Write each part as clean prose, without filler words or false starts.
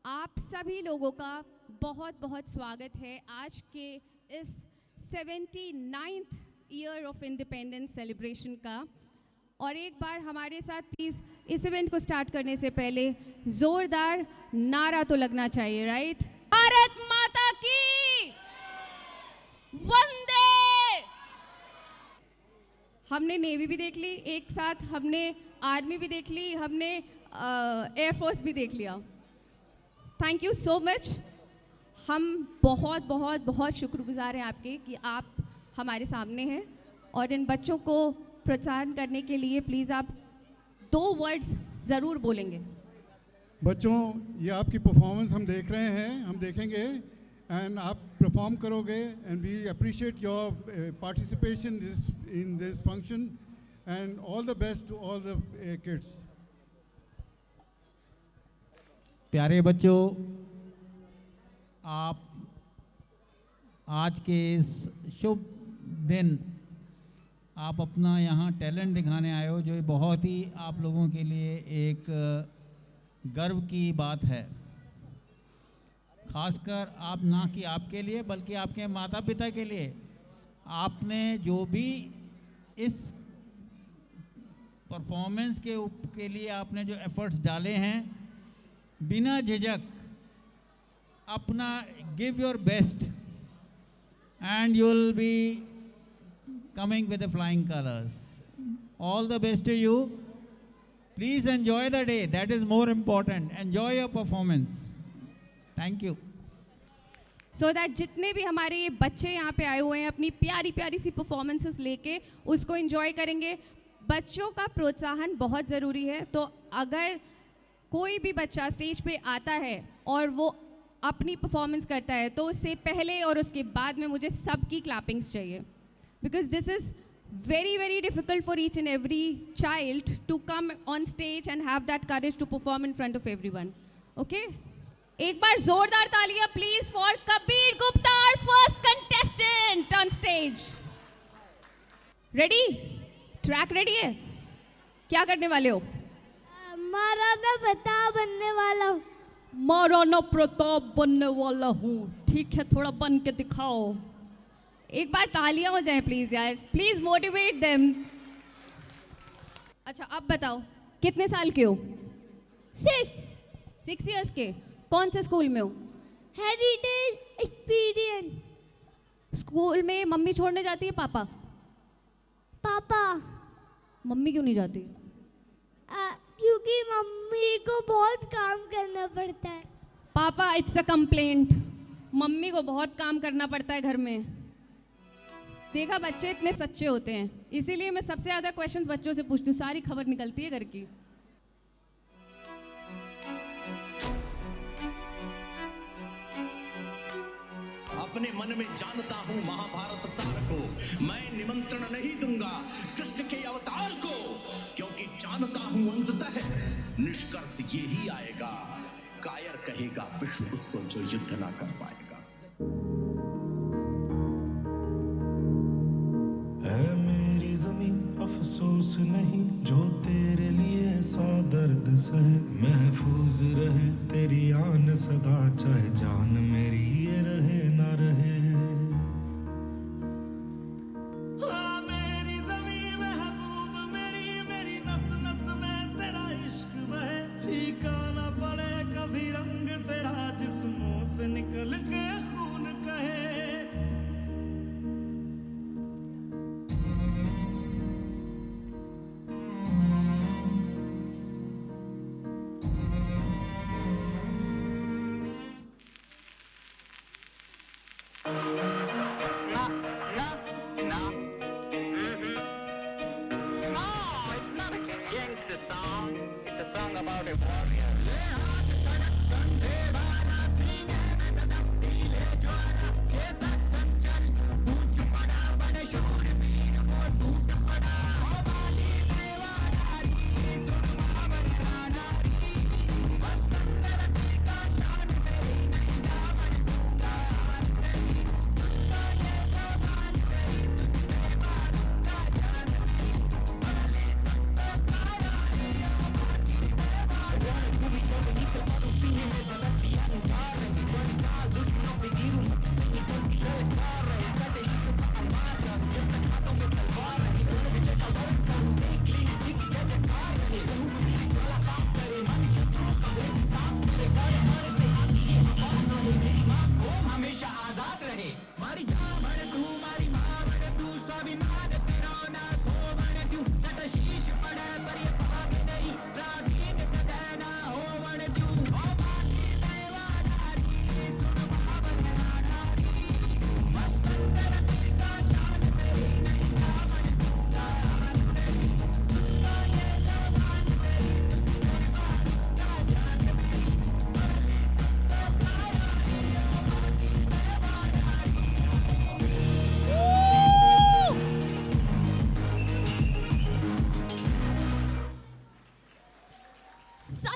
आप सभी लोगों का बहुत बहुत स्वागत है आज के इस 79th year of independence celebration का। और एक बार हमारे साथ प्लीज़ इस इवेंट को स्टार्ट करने से पहले ज़ोरदार नारा तो लगना चाहिए, राइट? भारत माता की वंदे। हमने नेवी भी देख ली एक साथ, हमने आर्मी भी देख ली, हमने एयरफोर्स भी देख लिया। Thank you so much. हम बहुत बहुत बहुत शुक्रगुजार हैं आपके कि आप हमारे सामने हैं। और इन बच्चों को प्रोत्साहन करने के लिए प्लीज़ आप 2 वर्ड्स ज़रूर बोलेंगे। बच्चों, ये आपकी परफॉर्मेंस हम देख रहे हैं, हम देखेंगे एंड आप परफॉर्म करोगे and we appreciate your participation in this function and all the best to all the kids. प्यारे बच्चों, आप आज के इस शुभ दिन आप अपना यहाँ टैलेंट दिखाने आए हो, जो बहुत ही आप लोगों के लिए एक गर्व की बात है। खासकर आप ना कि आपके लिए बल्कि आपके माता पिता के लिए। आपने जो भी इस परफॉर्मेंस के लिए आपने जो एफर्ट्स डाले हैं, बिना झिझक अपना give your best and you will be coming with the flying colors. All the best to you. Please enjoy the day. That is more important. Enjoy your performance. Thank you. So that जितने भी हमारे ये बच्चे यहाँ पे आए हुए हैं अपनी प्यारी प्यारी सी परफॉर्मेंसेस लेके उसको एंजॉय करेंगे। बच्चों का प्रोत्साहन बहुत ज़रूरी है। तो अगर कोई भी बच्चा स्टेज पे आता है और वो अपनी परफॉर्मेंस करता है तो उससे पहले और उसके बाद में मुझे सबकी क्लैपिंग्स चाहिए। Because this is very, very difficult for each and every child to come on stage and have that courage to perform in front of everyone. Okay? एक बार जोरदार तालियां please for Kabir Gupta, our first contestant on stage. Ready? Track ready है? क्या करने वाले हो? महाराणा प्रताप बनने वाला हूँ। महाराणा प्रताप बनने वाला हूँ। ठीक है, थोड़ा बन के दिखाओ। एक बार तालियां हो जाए प्लीज यार, प्लीज मोटिवेट देम। अच्छा, अब बताओ कितने साल के हो? 6 इयर्स के। कौन से स्कूल में हो? हेरिटेज एक्सपीरियंस स्कूल में मम्मी छोड़ने जाती है पापा? पापा। मम्मी क्यों नहीं जाती? क्योंकि मम्मी को बहुत काम करना पड़ता है। पापा, इट्स अ कंप्लेंट। मम्मी को बहुत काम करना पड़ता है घर में। देखा, बच्चे इतने सच्चे होते हैं, इसीलिए मैं सबसे ज़्यादा क्वेश्चंस बच्चों से पूछती हूँ। सारी खबर निकलती है घर की। अपने मन में जानता हूँ महाभारत सार को, मैं निमंत्रण नहीं दूंगा कृष्ण के अवतार को, क्योंकि जानता हूँ अंततः निष्कर्ष ये ही आएगा, कायर कहेगा विश्व उसको जो युद्ध ना कर पाएगा। है मेरी जमीन अफसोस नहीं, जो तेरे लिए 100 दर्द सहे, महफूज रहे तेरी आन सदा, चाहे जान मेरी ये रहे ना रहे। हाँ मेरी जमीन महबूब मेरी, मेरी नस नस में तेरा इश्क बहे, फीका ना पड़े कभी रंग तेरा, जिस्मों से निकल के खून कहे। Song. It's a song about a warrior.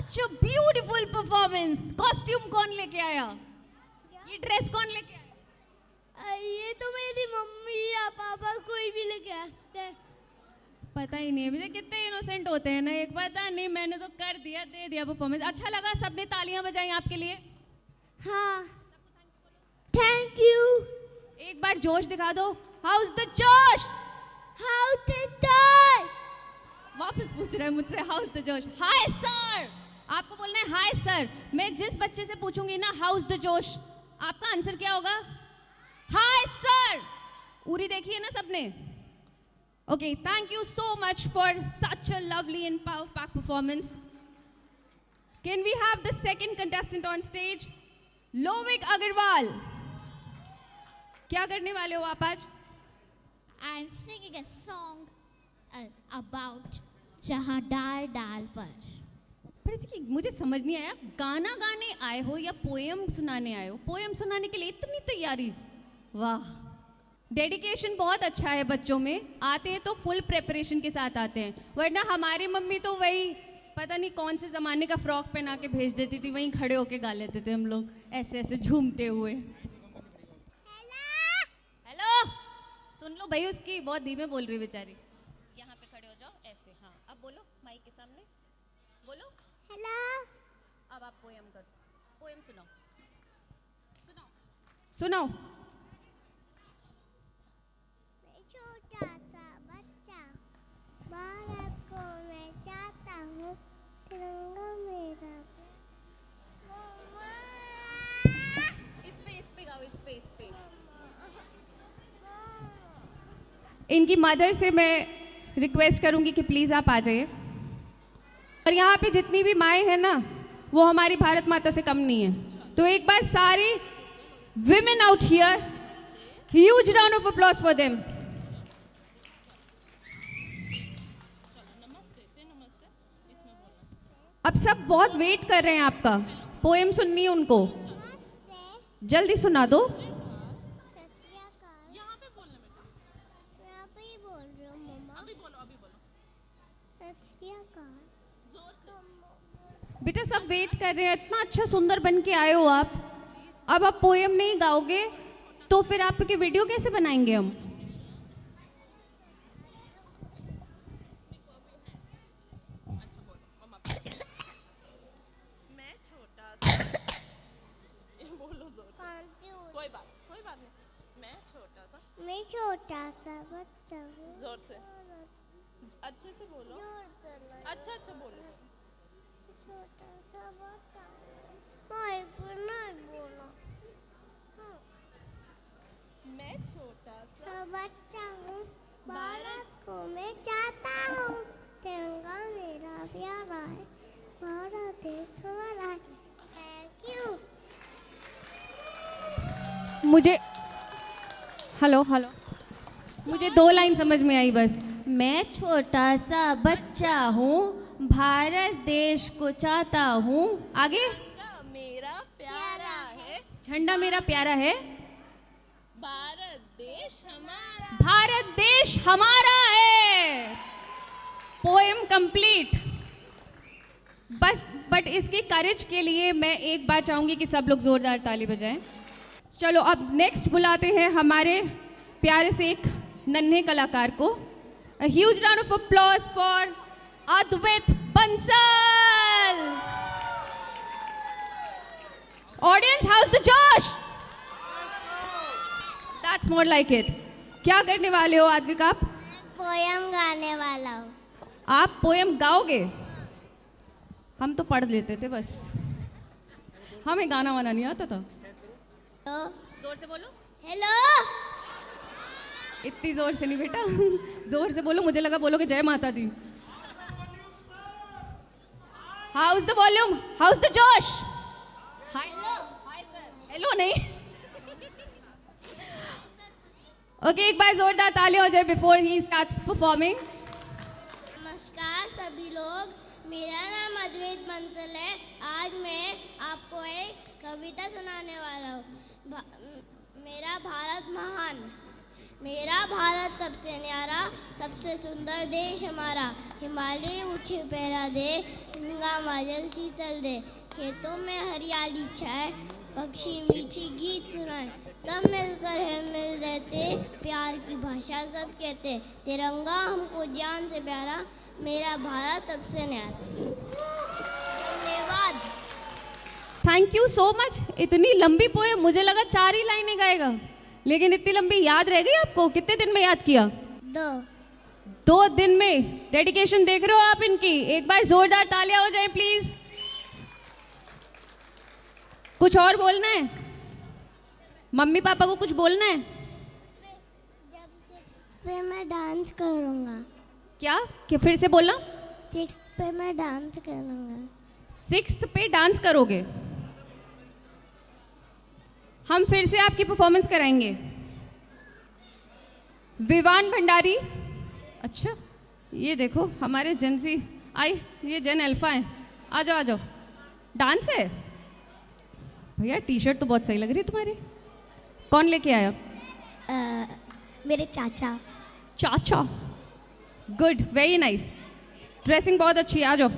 Such a beautiful performance. Costume कौन लेके आया? ये ड्रेस कौन लेके आया? ये तो मेरी मम्मी या पापा कोई भी लेके आते हैं। पता ही नहीं है मुझे, कितने इनोसेंट होते हैं ना। एक पता नहीं, मैंने तो कर दिया, दे दिया परफॉर्मेंस। अच्छा लगा, सबने तालियां बजाई आपके लिए। हाँ, थैंक यू। एक बार जोश दिखा दो। हाउस द जोश? हाउ द जोश? वापस पूछ रहे हैं मुझसे, हाउस द जोश? हाय सर, आपको बोलना है हाय सर। मैं जिस बच्चे से पूछूंगी ना हाउस द जोश, आपका आंसर क्या होगा? Hi sir. उरी देखी है ना सबने? Okay, thank you so much for such a lovely and power pack performance. Can we have the second contestant on stage? Lovik Agarwal, क्या करने वाले हो आप आज? I'm singing a song about जहाँ डाल डाल पर। पर जी मुझे समझ नहीं आया, गाना गाने आए हो या पोएम सुनाने आए हो? पोएम सुनाने के लिए इतनी तैयारी, वाह। डेडिकेशन बहुत अच्छा है बच्चों में, आते हैं तो फुल प्रेपरेशन के साथ आते हैं। वरना हमारी मम्मी तो वही पता नहीं कौन से ज़माने का फ्रॉक पहना के भेज देती थी, वहीं खड़े होके गा लेते थे हम लोग ऐसे ऐसे झूमते हुए। हेलो, सुन लो भाई, उसकी बहुत धीमे बोल रही बेचारी। यहाँ पे खड़े हो जाओ ऐसे। हाँ, अब बोलो माइक के सामने, बोलो हेलो। अब आप पोएम करो, पोएम सुनाओ, सुनाओ सुनाओ। मैं छोटा सा बच्चा, भारत को मैं चाहता हूँ, तिरंगा मेरा। इस पे गाओ, इस पे। इनकी मदर से मैं रिक्वेस्ट करूंगी कि प्लीज़ आप आ जाइए। और यहाँ पे जितनी भी माएँ हैं ना, वो हमारी भारत माता से कम नहीं है। तो एक बार सारी women out here, huge round of applause for them. अब सब बहुत वेट कर रहे हैं आपका, पोएम सुननी है उनको, जल्दी सुना दो। बेटा सब वेट कर रहे हैं, इतना अच्छा सुंदर बन के आए हो आप। अब आप पोएम नहीं गाओगे तो फिर आपके वीडियो कैसे बनाएंगे हम? मैं छोटा सा बोलो जोर से। कोई बात नहीं। मैं छोटा सा बच्चा हूँ। जोर से, अच्छे से बोलो। अच्छा बोलो। छोटा सा बच्चा, माइक पर नहीं बोला। मैं छोटा सा बच्चा हूँ, भारत को मैं चाहता हूँ, तिरंगा मेरा प्यारा है, भारत देश हमारा है। Thank you. मुझे हेलो मुझे 2 लाइन समझ में आई बस। मैं छोटा सा बच्चा हूँ, भारत देश को चाहता हूँ। आगे? मेरा प्यारा है, झंडा मेरा प्यारा है, भारत देश हमारा, भारत देश हमारा है। Poem complete. बस बट इसकी करेज के लिए मैं एक बार चाहूंगी कि सब लोग जोरदार ताली बजाएं। चलो अब नेक्स्ट बुलाते हैं हमारे प्यारे से एक नन्हे कलाकार को। A huge round of applause for Advait Bansal. Audience, how's the Josh? That's more like it. क्या करने वाले हो आद्विक आप? पोयम गाने वाला हूँ। आप पोएम गाओगे? हम तो पढ़ लेते थे बस, हमें गाना वाना नहीं आता था। जोर से बोलो। हेलो। इतनी जोर से नहीं बेटा, जोर से बोलो। मुझे लगा बोलोगे जय माता दी। How's the volume, how's the जोश? हाय सर, हेलो नहीं। ओके, एक बार जोरदार ताली हो जाए बिफोर ही स्टार्ट्स परफॉर्मिंग। नमस्कार सभी लोग, मेरा नाम अद्वैत बंसल है। आज मैं आपको एक कविता सुनाने वाला हूँ। मेरा भारत महान, मेरा भारत सबसे न्यारा, सबसे सुंदर देश हमारा। हिमालय ऊंचे पहरा दे, गंगा माजल शीतल दे। खेतों में हरियाली छाए, पक्षी मीठी गीत सुनाए। सब मिलकर है मिल रहते, प्यार की भाषा सब कहते। तिरंगा हमको जान से प्यारा, मेरा भारत सबसे न्यारा। धन्यवाद। Thank you so much. इतनी लंबी पोएम, मुझे लगा 4 ही लाइनें गाएगा, लेकिन इतनी लंबी याद रह गई आपको? कितने दिन में याद किया? 2 दिन में। डेडिकेशन देख रहे हो आप इनकी? एक बार जोरदार तालियां हो जाए प्लीज। कुछ और बोलना है? मम्मी पापा को कुछ बोलना है? जब 6th पे मैं डांस करूँगा। क्या? कि फिर से बोलना। 6th पे मैं डांस करूँगा। 6th पे डांस करोगे? हम फिर से आपकी परफॉर्मेंस कराएंगे। विवान भंडारी। अच्छा, ये देखो हमारे जेनसी आई, ये जेन अल्फा है। आ जाओ आ जाओ। डांस है भैया? टी शर्ट तो बहुत सही लग रही है तुम्हारी। कौन लेके आया? मेरे चाचा। चाचा, गुड, वेरी नाइस। ड्रेसिंग बहुत अच्छी है। आ जाओ।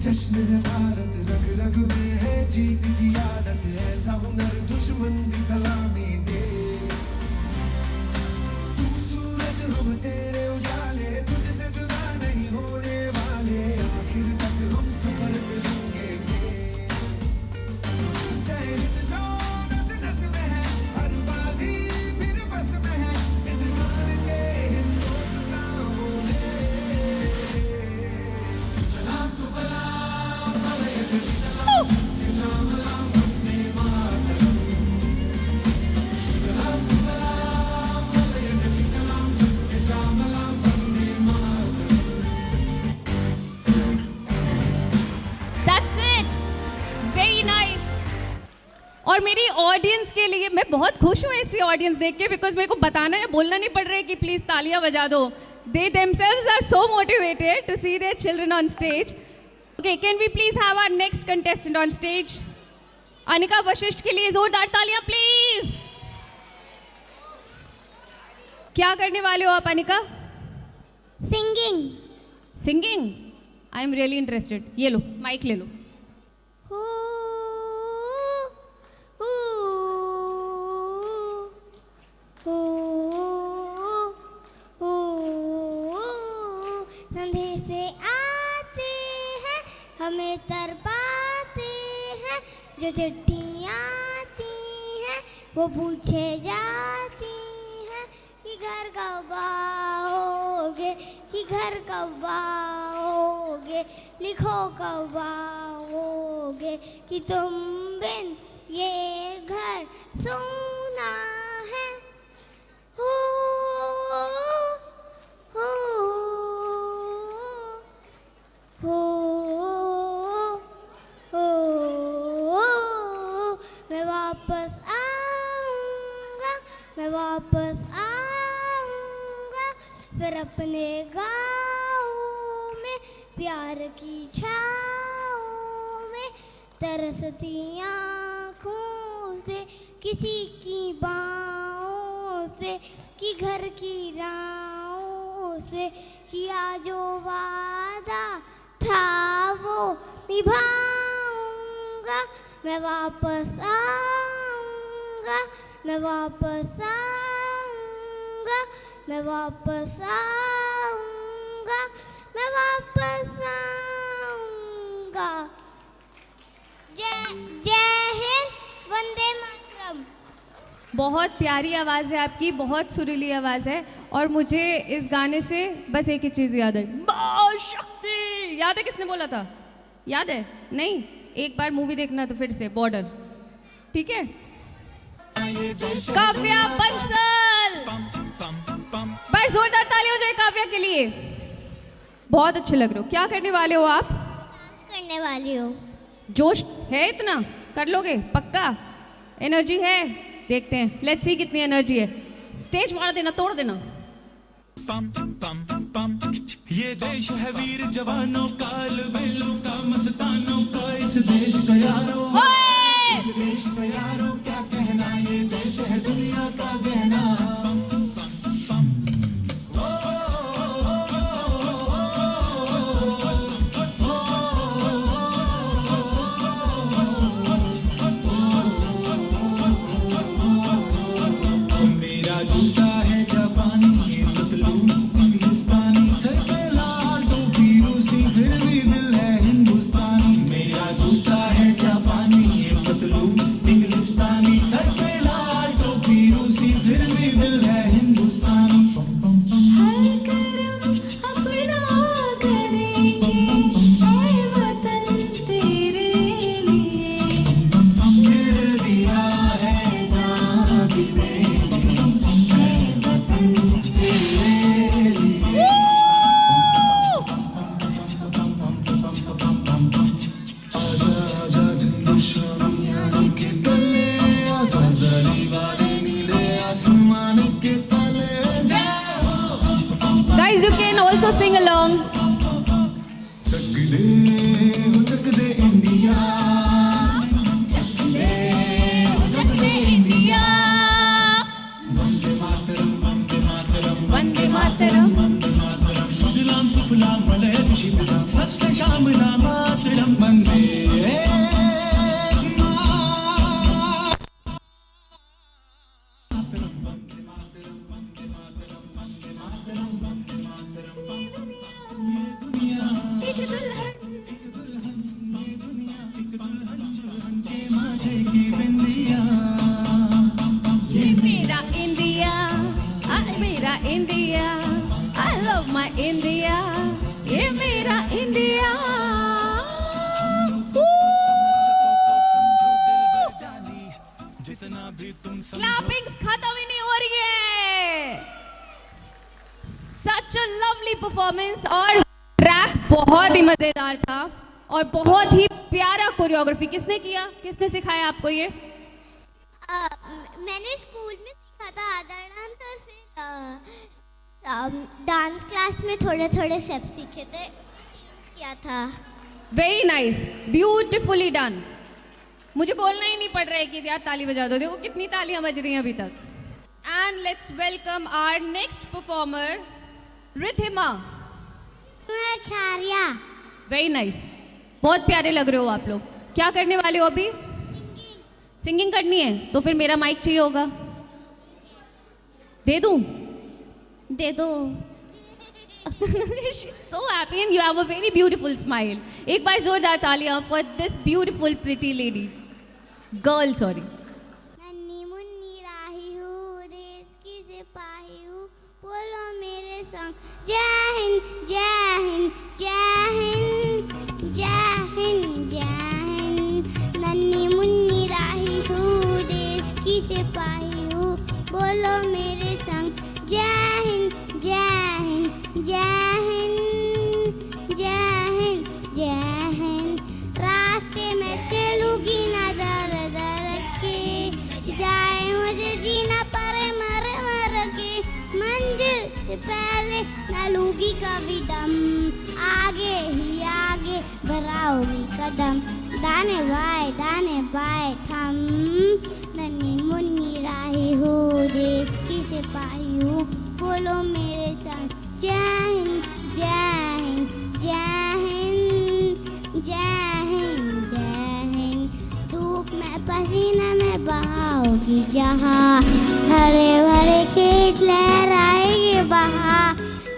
जश्न है भारत, रग रग में है जीत की आदत। ऐसा हुनर दुश्मन भी सलामी दे। तू सूरज हम तेरे उजाले, तुझसे जुदा नहीं होने वाले। आखिर तक हम सफर करेंगे। जय हिंद जो नस नस में है, हर बाजी फिर बस में है। इंसान के हिंदुस्तानों में सलाम सुफला और मेरी ऑडियंस के लिए मैं बहुत खुश हूँ ऐसी ऑडियंस देख के, बिकॉज मेरे को बताना या बोलना नहीं पड़ रहा है कि प्लीज तालियां बजा दो। दे themselves are so motivated to see their children on stage. Okay, can we please have our next contestant on stage? Anika Vashishtha के लिए जोरदार तालियां प्लीज। क्या करने वाले हो आप Anika? Singing. Singing? I am really interested. ये लो माइक ले लो। संदेशे आते हैं, हमें तरपाते हैं। जो चिट्ठियाँ आती हैं, वो पूछे जाती हैं कि घर कब आओगे, कि घर कब आओगे। लिखो कब आओगे, कि तुम बिन ये घर सोना है। हो हो हो हो मैं वापस आऊँगा, मैं वापस आऊँगा। फिर अपने गाँव में प्यार की छाँव में, तरसती आँखों से किसी की बाहों से, कि घर की राहों से किया जो वादा था वो निभाऊंगा। मैं वापस आऊँगा, मैं वापस आऊँगा, मैं वापस आऊँगा, मैं वापस आऊँगा। जय हिंद, वंदे मातरम। बहुत प्यारी आवाज़ है आपकी, बहुत सुरीली आवाज़ है। और मुझे इस गाने से बस एक ही चीज़ याद है, मां शक्ति। याद है किसने बोला था? याद है? नहीं? एक बार मूवी देखना तो फिर से बॉर्डर, ठीक है? काव्या बंसल, बस जोरदार ताली हो जाए काव्या के लिए। बहुत अच्छे लग रहे हो। क्या करने वाले हो आप? डांस करने वाली हो। जोश है इतना? कर लोगे पक्का? एनर्जी है? देखते हैं, लेट्स सी कितनी एनर्जी है। स्टेज मार देना, तोड़ देना। ये देश है वीर जवानों का, बेलों का, मस्तानों का, इस देश का यारो, इस देश का यारो क्या कहना, ये देश है दुनिया का गहना। मेरा जूता है जापानी, ये पतलून हिंदुस्तानी, सर पे लाल टोपी रूसी, फिर भी दिल है हिंदुस्तानी। मेरा जूता है जापानी, ये पतलून इंग्लिस्तानी, सर पे लाल टोपी रूसी, फिर भी दिल है हिंदुस्तानी। हर करम अपना करेंगे ऐ वतन तेरे लिए, दिल दिया है जान भी देंगे ऐ वतन तेरे लिए। आजा आजा हिंदुस्तानी के तले, आजा जरी वाले नीले आसमान के तले, जय हो। Guys, you can also sing along. चक दे इंडिया, जग दे इंडिया, वंदे मातरम, वंदे मातरम, वंदे मातरम। सुजलाम सुफलाम मलयज शीतलाम, सत्य श्यामलाम मातरम, वंदे एक दुल्हन माझे की बिंदिया, ये मेरा इंडिया, मेरा India, I love my India, ये मेरा इंडिया। जितना भी तुम क्लैपिंग्स खत्म ही नहीं हो रही है। सच अ लवली परफॉर्मेंस और ट्रैक बहुत ही मजेदार था और बहुत ही प्यारा कोरियोग्राफी। किसने किया, किसने सिखाया आपको ये? मैंने स्कूल में सीखा था अदर डांस, और फिर डांस क्लास में थोड़े थोड़े स्टेप सीखे थे, किया था। Very nice, beautifully done. मुझे बोलना ही नहीं पड़ रहा है कि यार ताली बजा दो। देखो कितनी तालियां बज रही हैं अभी तक। And let's welcome our next performer Rithima. Acharya. Very nice, बहुत प्यारे लग रहे हो आप लोग। क्या करने वाले हो अभी? सिंगिंग करनी है, तो फिर मेरा माइक चाहिए होगा। दे दूं? दे दो। She's so happy and you have a very beautiful smile. एक बार जोरदार तालियां for this beautiful pretty lady. Girl, sorry. नन्ही मुन्नी राही हूँ, देश की सिपाही हूँ, बोलो मेरे संग जय हिंद जय हिंद जय हिंद जय हिंद जय हिंद। नन्ही मुन्नी राही हूँ, देश की सिपाही हूँ, बोलो मेरे संग जय हिंद जय हिंद जय हिंद जय हिंद जय हिंद। रास्ते में चलूंगी ना दर दर के, जाए मुझे जीना पड़े मर मर के, मंजिल से पहले न लूंगी कभी दम, आगे ही आगे बढ़ाऊंगी कदम, दाने बाएं थम। नन्ही मुन्नी राही हूँ, देश की सिपाही हूँ, बोलो मेरे संग जय हिंद जय हिंद जय हिंद जय हिंद जय हिंद। धूप में पसीना में बहाओगी जहाँ, हरे भरे खेत लहराएंगे बहा,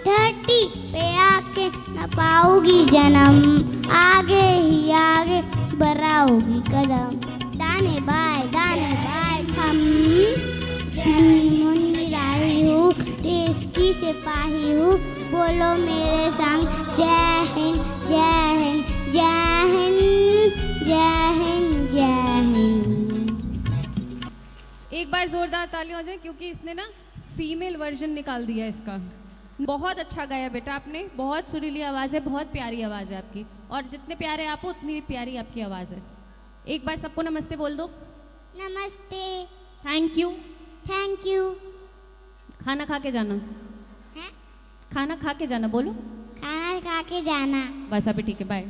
धरती पे आके न पाओगी जन्म, आगे ही आगे बढ़ाओगी कदम, दाने बाएं थम। नन्ही मुन्नी राही हूँ, देश की सिपाही हूँ, बोलो मेरे संग जय हिंद जय हिंद जय हिंद जय हिंद जय हिंद। एक बार जोरदार तालियां हो जाए क्योंकि इसने ना फीमेल वर्जन निकाल दिया इसका। बहुत अच्छा गाया बेटा आपने, बहुत सुरीली आवाज़ है, बहुत प्यारी आवाज़ है आपकी, और जितने प्यारे आप हो उतनी प्यारी आपकी आवाज़ है। एक बार सबको नमस्ते बोल दो। नमस्ते। Thank you. Thank you. खाना खा के जाना हैं? खाना खा के जाना, बोलो। खाना खा के जाना। बस अभी ठीक है, बाय।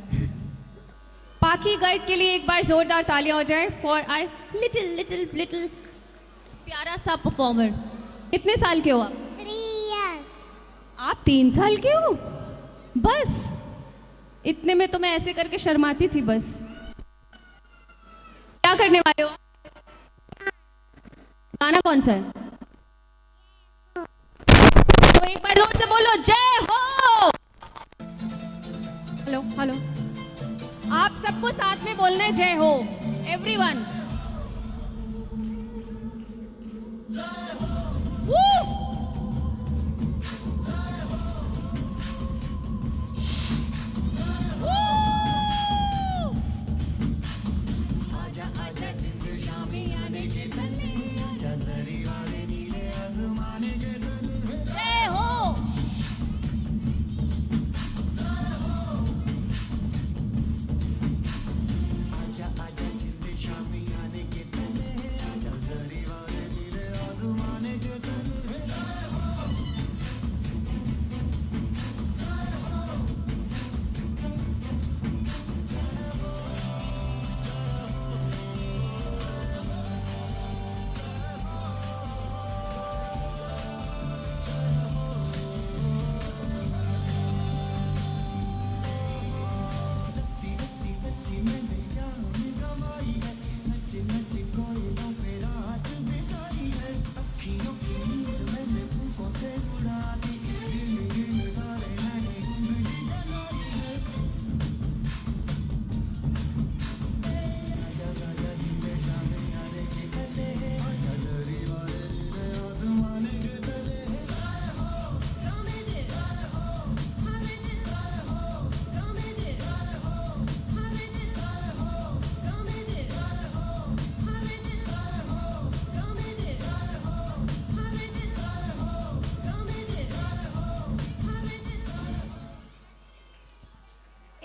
पाखी गर्ग के लिए एक बार जोरदार तालियां हो जाए फॉर आवर लिटिल प्यारा सा परफॉर्मर। कितने साल के हो आप? 3 years। आप 3 साल के हो? बस इतने में तो मैं ऐसे करके शर्माती थी। बस क्या करने वाले हो? गाना कौन सा है? तो एक बार जोर से बोलो, जय हो। हेलो हेलो, आप सबको साथ में बोलना है जय हो, एवरीवन। जय हो।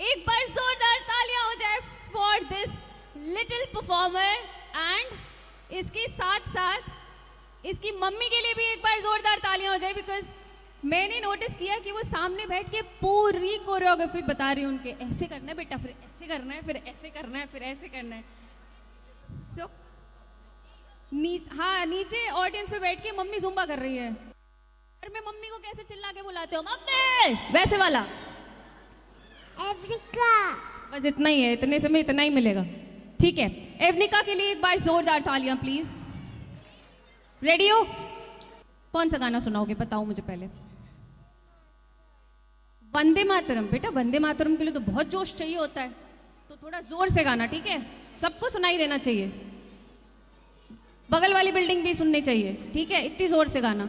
एक बार जोरदार तालियां हो जाए for this little performer and इसके साथ साथ इसकी मम्मी के लिए भी एक बार जोरदार तालियां हो जाए, बिकॉज मैंने नोटिस किया कि वो सामने बैठ के पूरी कोरियोग्राफी बता रही है उनके, ऐसे करना है बेटा, फिर ऐसे करना है, फिर ऐसे करना है, फिर ऐसे करना है। सो हाँ, नीचे ऑडियंस पे बैठ के मम्मी जुम्बा कर रही है। घर में मम्मी को कैसे चिल्ला के बुलाते हो? मम्मी, वैसे वाला। एवनिका। बस इतना ही है, इतने समय इतना ही मिलेगा। ठीक है, एवनिका के लिए एक बार जोरदार तालियां प्लीज। रेडी हो? कौन सा गाना सुनाओगे बताओ मुझे पहले। वंदे मातरम। बेटा वंदे मातरम के लिए तो बहुत जोश चाहिए होता है, तो थोड़ा जोर से गाना, ठीक है? सबको सुनाई देना चाहिए, बगल वाली बिल्डिंग भी सुननी चाहिए, ठीक है? इतनी जोर से गाना।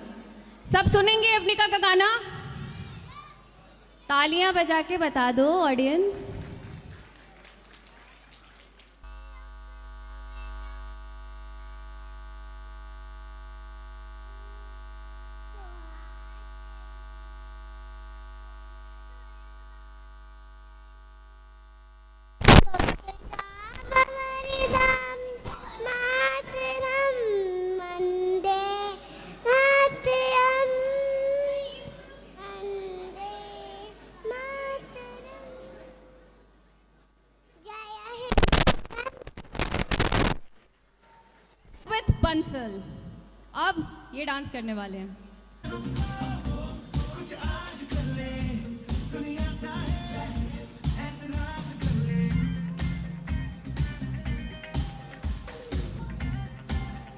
सब सुनेंगे एवनिका का गाना? तालियां बजा के बता दो ऑडियंस। बंसल। अब ये डांस करने वाले हैं।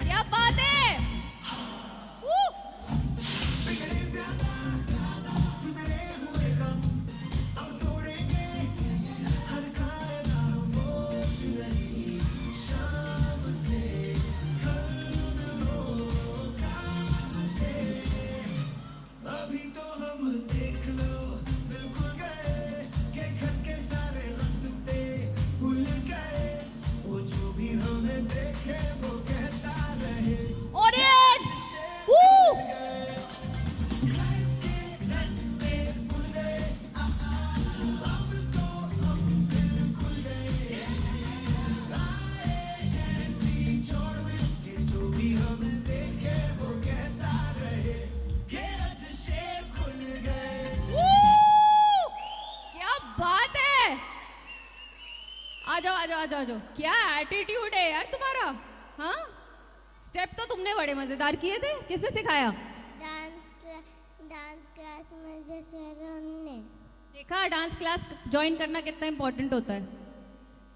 क्या बात है? आ जाओ। क्या एटीट्यूड है यार तुम्हारा, हाँ? स्टेप तो तुमने बड़े मजेदार किए थे, किसने सिखाया? डांस क्लास में जैसे उन्होंने देखा डांस क्लास ज्वाइन करना कितना इंपॉर्टेंट होता है।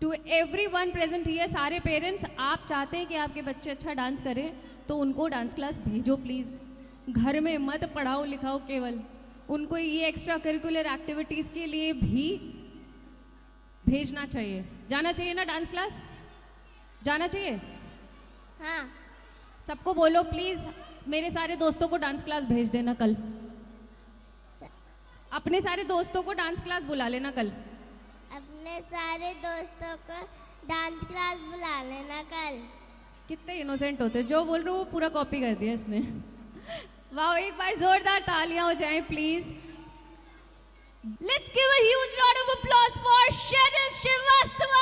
टू एवरीवन प्रेजेंट हियर, सारे पेरेंट्स, आप चाहते हैं कि आपके बच्चे अच्छा डांस करें तो उनको डांस क्लास भेजो प्लीज़। घर में मत पढ़ाओ लिखाओ केवल, उनको ये एक्स्ट्रा करिकुलर एक्टिविटीज़ के लिए भी भेजना चाहिए। जाना चाहिए ना डांस क्लास, जाना चाहिए। हाँ, सबको बोलो प्लीज़ मेरे सारे दोस्तों को डांस क्लास भेज देना कल। अपने सारे दोस्तों को डांस क्लास बुला लेना कल। अपने सारे दोस्तों को डांस क्लास बुला लेना कल। कितने इनोसेंट होते, जो बोल रहे हो वो पूरा कॉपी कर दिया इसने। वाह, एक बार जोरदार तालियां हो जाएं please. Let's give a huge round of applause for Sheryl Srivastava.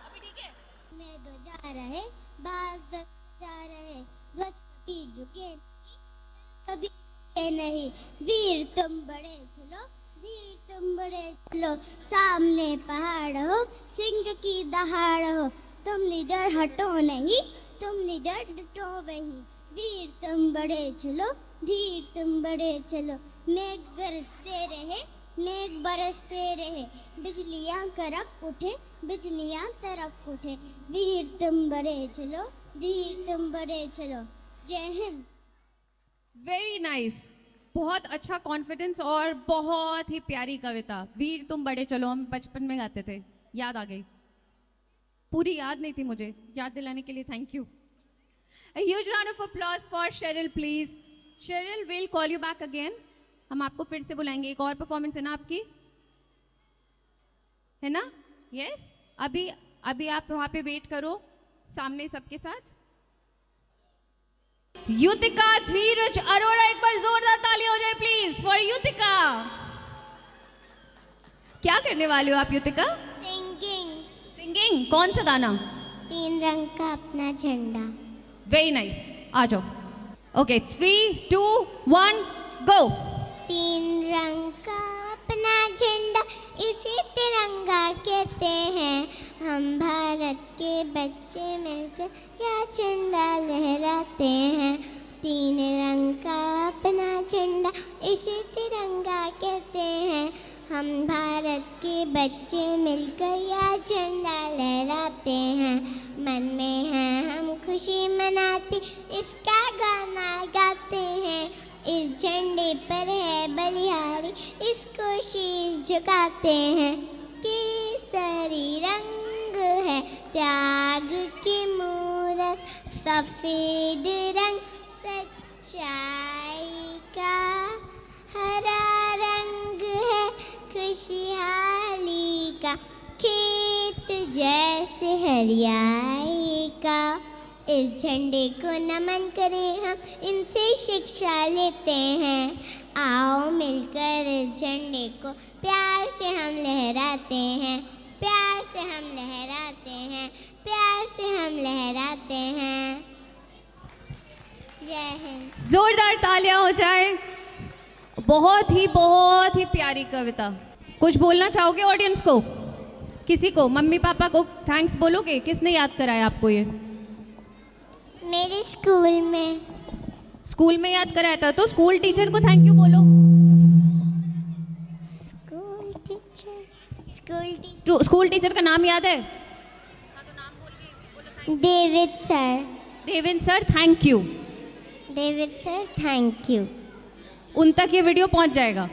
अभी ठीक है। मैं दो जा रहे बात जा रहे बच की झुके कभी के नहीं। वीर तुम बड़े चलो, वीर तुम बड़े चलो, सामने पहाड़ हो सिंह की दहाड़ हो, तुम निडर हटो नहीं, तुम निडर डटो वही। वीर तुम बड़े चलो, धीर तुम बड़े चलो, मेघ गरजते रहे मेघ बरसते रहे, बिजलियां करक उठे बिजलियां तरक उठे। वीर तुम बड़े चलो, धीर तुम बड़े चलो। जय हिंद। वेरी नाइस, बहुत अच्छा कॉन्फिडेंस और बहुत ही प्यारी कविता। वीर तुम बड़े चलो, हम बचपन में गाते थे, याद आ गई। पूरी याद नहीं थी मुझे, याद दिलाने के लिए thank you. A huge round of applause for Cheryl, please. Cheryl, we'll call you back again. हम आपको फिर से बुलाएंगे। एक और परफॉर्मेंस है ना आपकी, है ना? यस, अभी आप वहाँ पे वेट करो सामने सबके साथ। युतिका धीरज अरोड़ा, एक बार जोरदार ताली हो जाए प्लीज फॉर युतिका। क्या करने वाले हो आप युतिका? सिंगिंग। सिंगिंग, कौन सा गाना? तीन रंग का अपना झंडा। वेरी नाइस, आ जाओ। ओके, 3, 2, 1 गो। तीन रंग का अपना झंडा इसे तिरंगा कहते हैं, हम भारत के बच्चे मिलकर यह झंडा लहराते हैं। तीन रंग का अपना झंडा इसे तिरंगा कहते हैं, हम भारत के बच्चे मिलकर यह झंडा लहराते हैं। मन में है हम खुशी मनाते इसका गाना गाते हैं, इस झंडे पर है बलिहारी इसको शीश झुकाते हैं। केसरी रंग है त्याग की मूरत, सफेद रंग सच्चाई का, हरा रंग है खुशहाली का, खेत जैसे हरियाली का। इस झंडे को नमन करें हम, इनसे शिक्षा लेते हैं। आओ मिलकर इस झंडे को प्यार से हम लहराते हैं, प्यार से हम लहराते हैं, प्यार से हम लहराते हैं। जय हिंद। जोरदार तालियां हो जाए। बहुत ही प्यारी कविता। कुछ बोलना चाहोगे ऑडियंस को? किसी को, मम्मी पापा को थैंक्स बोलोगे? किसने याद कराया आपको ये? मेरे स्कूल में। स्कूल में याद कराया था, तो स्कूल टीचर को थैंक यू बोलो। स्कूल टीचर का नाम याद है? David sir. David sir thank you. David sir thank you. उन तक ये वीडियो पहुंच जाएगा।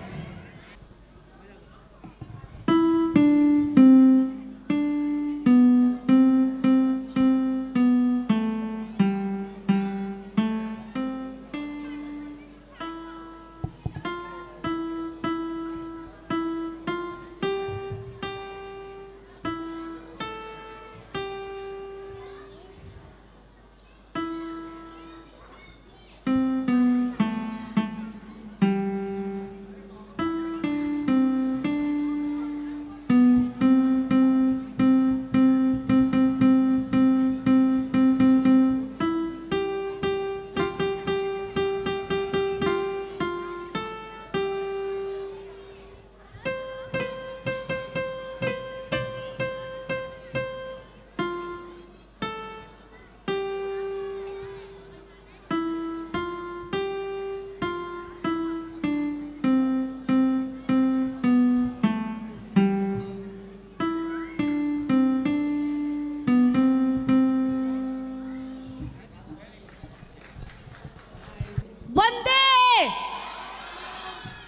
वंदे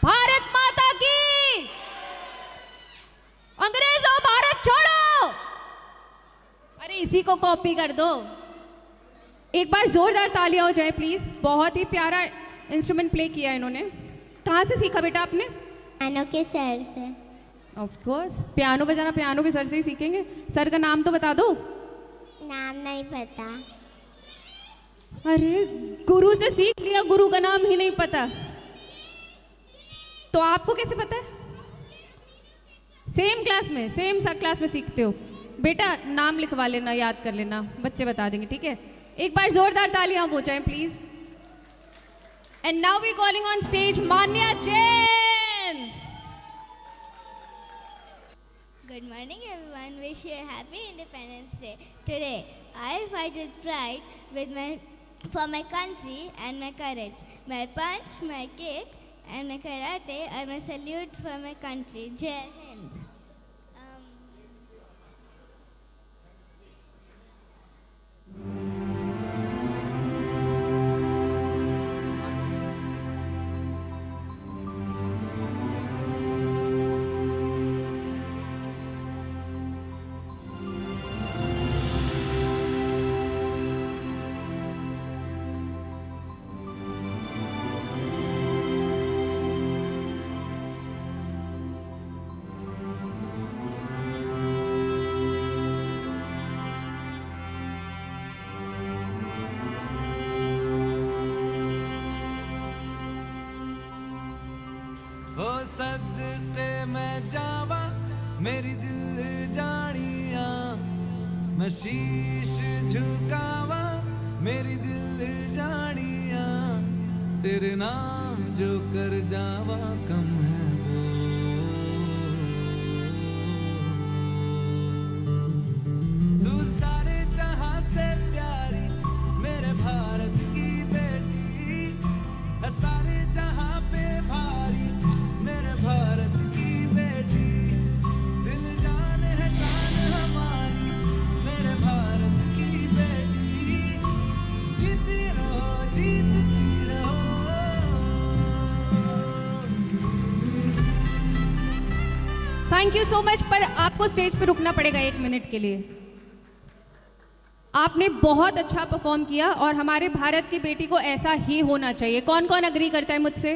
भारत माता की, अंग्रेजों भारत छोड़ो। अरे इसी को कॉपी कर दो। एक बार जोरदार तालियां हो जाए प्लीज। बहुत ही प्यारा इंस्ट्रूमेंट प्ले किया इन्होंने। कहाँ से सीखा बेटा आपने? पियानो के सर से। ऑफ कोर्स, पियानो बजाना पियानो के सर से ही सीखेंगे। सर का नाम तो बता दो। नाम नहीं पता। अरे गुरु से सीख लिया, गुरु का नाम ही नहीं पता तो आपको कैसे पता है? सेम क्लास में, सेम सा क्लास में सीखते हो। बेटा नाम लिखवा लेना, याद कर लेना, बच्चे बता देंगे, ठीक है? एक बार जोरदार तालियां हो जाएं please. And now we calling on stage Manya Jain. Good morning everyone. Wish you a happy Independence Day. Today I fight with pride for my country and my courage. My punch, my kick and my karate are my salute for my country. Jai Hind. हो सदते मैं जावा मेरी दिल जानिया, मैं शीश झुकावा मेरी दिल जानिया, तेरे नाम जो कर जावा कम है वो। तू सारे जहां से प्यारी मेरे भारत की बेटी है, सारे जहां पे भारी मेरे भारत की बेटी, दिल जान है शान हमारी मेरे भारत की बेटी, जीती रहो जीतती रहो। Thank you so much. पर आपको स्टेज पे रुकना पड़ेगा 1 मिनट के लिए। आपने बहुत अच्छा परफॉर्म किया और हमारे भारत की बेटी को ऐसा ही होना चाहिए। कौन कौन अग्री करता है मुझसे?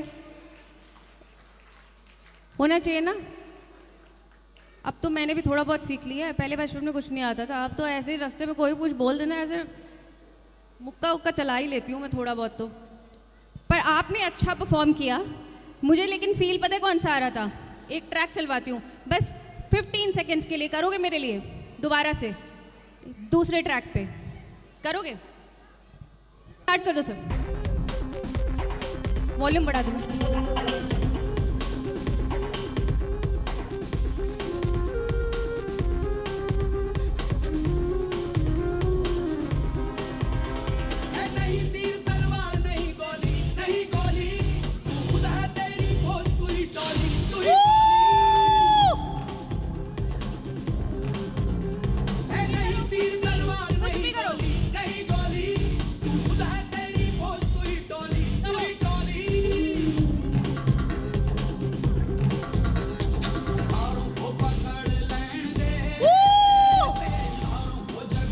होना चाहिए ना? अब तो मैंने भी थोड़ा बहुत सीख लिया है, पहले बचपन में कुछ नहीं आता था। अब तो ऐसे ही रास्ते में कोई कुछ बोल देना, ऐसे मुक्का उक्का चला ही लेती हूँ मैं थोड़ा बहुत तो। पर आपने अच्छा परफॉर्म किया। मुझे लेकिन फील पता है कौन सा आ रहा था? एक ट्रैक चलवाती हूँ बस 15 सेकेंड्स के लिए, करोगे मेरे लिए? दोबारा से दूसरे ट्रैक पे करोगे? स्टार्ट कर दो सर, वॉल्यूम बढ़ा दो।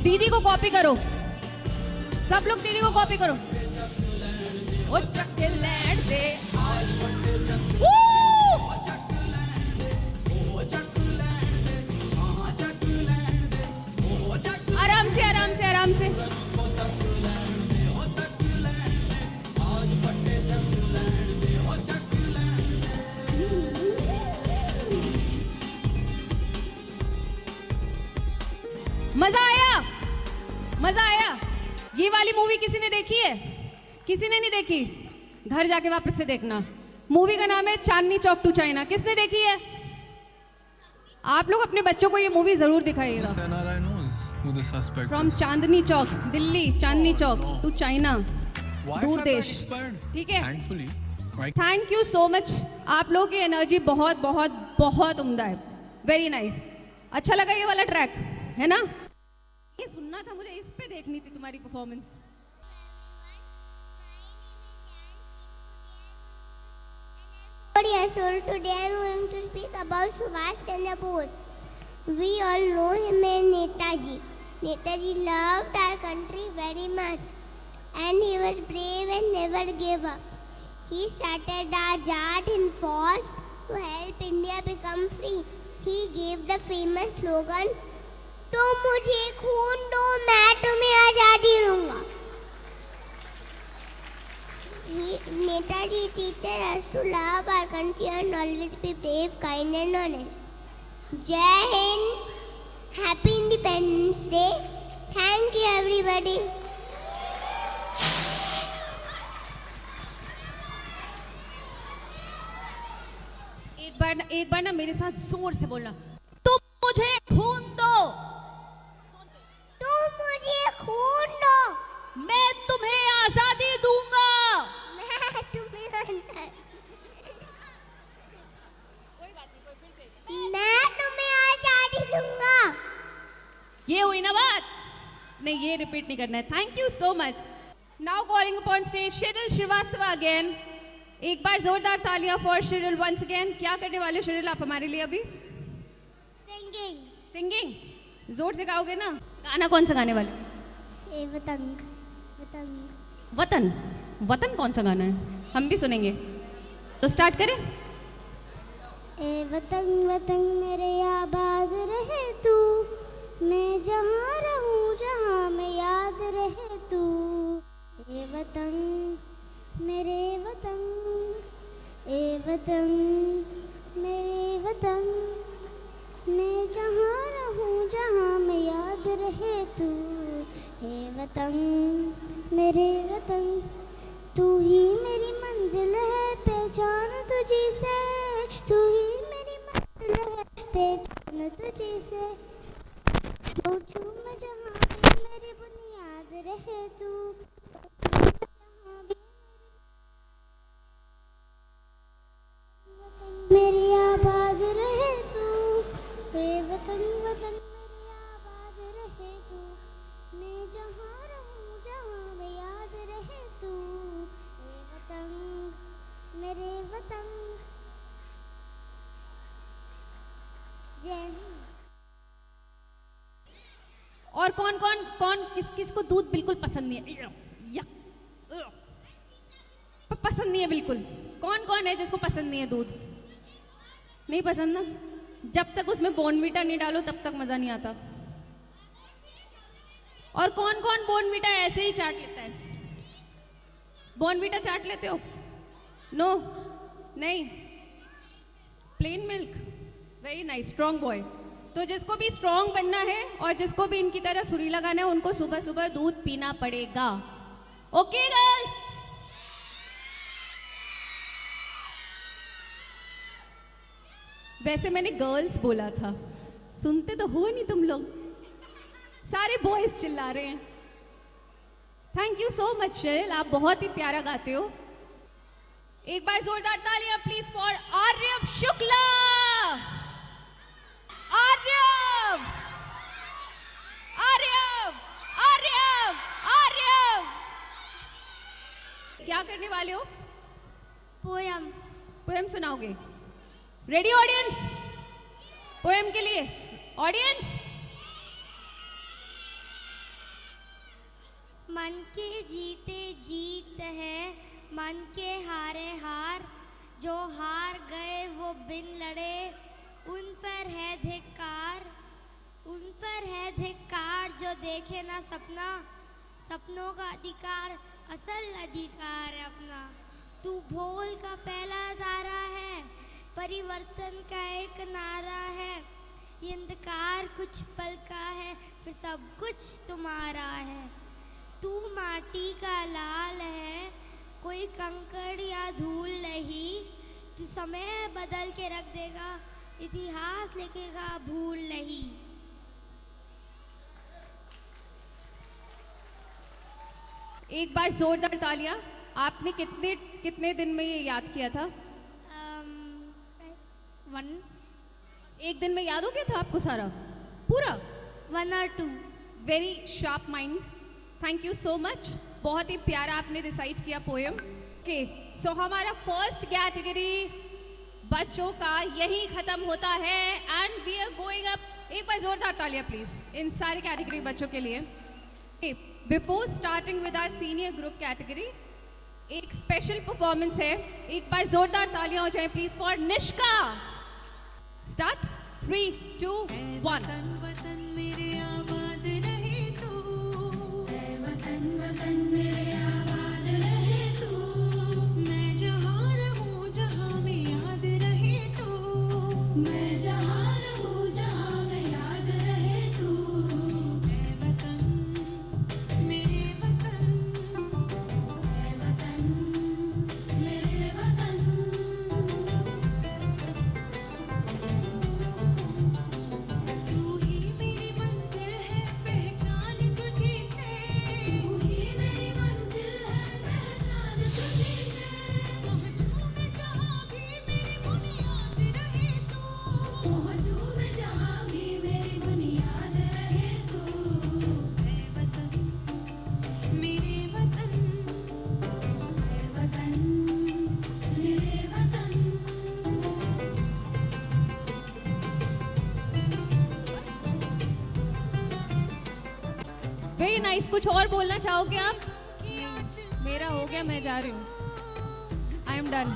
दीदी को कॉपी करो, सब लोग दीदी को कॉपी करो। ओ चक्के लैंड दे, आराम से आराम से आराम से। मजा आया? मजा आया? ये वाली मूवी किसी ने देखी है? किसी ने नहीं देखी? घर जाके वापस से देखना। मूवी का नाम है चांदनी चौक टू चाइना। किसने देखी है? आप लोग अपने बच्चों को ये मूवी जरूर दिखाइएगा। From Chandni Chowk, Delhi, Chandni Chowk to China, दूर देश। ठीक है, थैंक यू सो मच। आप लोगों की एनर्जी बहुत बहुत बहुत उम्दा है। Very nice. अच्छा लगा ये वाला ट्रैक, है ना? ये सुनना था मुझे, इस पे देखनी थी तुम्हारी performance. Yasol. Today I am going to speak about Subhash Chandra Bose. We all know him as Netaji. Netaji loved our country very much, and he was brave and never gave up. He started Azad in force to help India become free. He gave the famous slogan, "तुम मुझे खून दो, मैं तुम्हें आज़ादी दूंगा." Netaji teaches us to love our country and always be brave, kind and honest. Jai Hind. Happy Independence Day. Thank you everybody. एक बार ना मेरे साथ जोर से बोलना, तुम मुझे खून दो, तुम मुझे खून दो, मैं तुम्हें आजादी दूंगा। मैं तुम्हें आजादी दूंगा। ये हुई ना बात? नहीं, ये रिपीट नहीं करना है। Thank you so much. Now calling upon stage Shiril Shrivastava again. एक बार जोरदार तालियां फॉर शिरिल वंस अगेन। क्या करने वाले शिरिल आप हमारे लिए अभी? सिंगिंग। सिंगिंग जोर से गाओगे ना? गाना कौन सा गाने वाले? वतन। वतन वतन कौन सा गाना है? हम भी सुनेंगे, तो स्टार्ट करें। ए वतन वतन मेरे आबाद रहे तू, मैं जहाँ रहूँ जहाँ में याद रहे तू। ए वतन मेरे वतन, ए वतन मेरे वतन, मैं जहाँ रहूँ जहाँ में याद रहे तू। हे वतन मेरे वतन, तू ही मेरी मंजिल है, पहचान तुझी से। तू ही मेरी मंजिल है, पहचान तुझी से। सोचूं मैं जहाँ भी मेरी बुनियाद रहे तू। मेरी आबाद रहे तू। हे वतन वतन मेरी आबाद रहे तू, मैं जहाँ रहूँ जहाँ में याद रहे तू। हे वतन मेरे वतन। जय हिंद। और कौन किस किस को दूध बिल्कुल पसंद नहीं है? पसंद नहीं है बिल्कुल? कौन है जिसको पसंद नहीं है दूध? नहीं पसंद ना? जब तक उसमें बॉर्नवीटा नहीं डालो तब तक मजा नहीं आता। और कौन बॉर्नवीटा ऐसे ही चाट लेता है? बॉर्नवीटा चाट लेते हो? नो, नहीं, plane milk. Very nice, strong boy. तो जिसको भी स्ट्रॉन्ग बनना है और जिसको भी इनकी तरह सुरी लगाना है, उनको सुबह सुबह दूध पीना पड़ेगा। Okay girls? वैसे मैंने गर्ल्स बोला था, सुनते तो हो नहीं तुम लोग, सारे बॉयज चिल्ला रहे हैं। थैंक यू सो मच शिरिल, आप बहुत ही प्यारा गाते हो। एक बार जोरदार तालियां प्लीज फॉर आर्यव शुक्ला। आर्यव आर्यव आर्यव आर्यव। क्या करने वाले हो? पोएम सुनाओगे? Ready audience? पोएम के लिए ऑडियंस? मन के जीते जीत है, मन के हारे हार। जो हार गए वो बिन लड़े, उन पर है धिक्कार। उन पर है धिक्कार जो देखे ना सपना। सपनों का अधिकार असल अधिकार है अपना। तू भोल का पहला तारा है, परिवर्तन का एक नारा है। ये अंधकार कुछ पल का है, फिर सब कुछ तुम्हारा है। तू माटी का लाल है, कोई कंकड़ या धूल नहीं। तू समय बदल के रख देगा, इतिहास लिखेगा भूल नहीं। एक बार जोरदार तालियां। आपने कितने दिन में ये याद किया था? 1 एक दिन में याद हो गया था आपको सारा पूरा? 1 or 2। Very sharp mind, thank you so much. बहुत ही प्यारा आपने रिसाइट किया पोएम के। सो हमारा फर्स्ट कैटेगरी बच्चों का यही खत्म होता है and we are going up. एक बार जोरदार तालियां प्लीज इन सारी कैटेगरी बच्चों के लिए। Before starting with our senior group category एक स्पेशल परफॉर्मेंस है, एक बार जोरदार तालियां हो जाए प्लीज फॉर निष्का। स्टार्ट 3, 2, 1। वतन मेरे आबाद रहे तू, वतन वतन मेरे आबाद रहे तू, मैं जहाँ रहूँ जहाँ में याद रहे तू, मैं जहाँ रहूँ जहाँ में याद रहे तू, ऐ वतन मेरे वतन, ऐ वतन मेरे वतन। तू ही मेरी मंजिल है पहचान तुझी से, तू ही मेरी मंजिल है पहचान तुझी से, पहुँचूं मैं जहाँ भी मेरी बुनियाद रहे तू, पहुँचूं मैं जहाँ भी मेरी बुनियाद रहे तू, ऐ वतन मेरे वतन, ऐ वतन मेरे वतन। Very nice. कुछ और बोलना चाहोगे आप? मेरा हो गया, मैं जा रही हूँ, आई एम डन।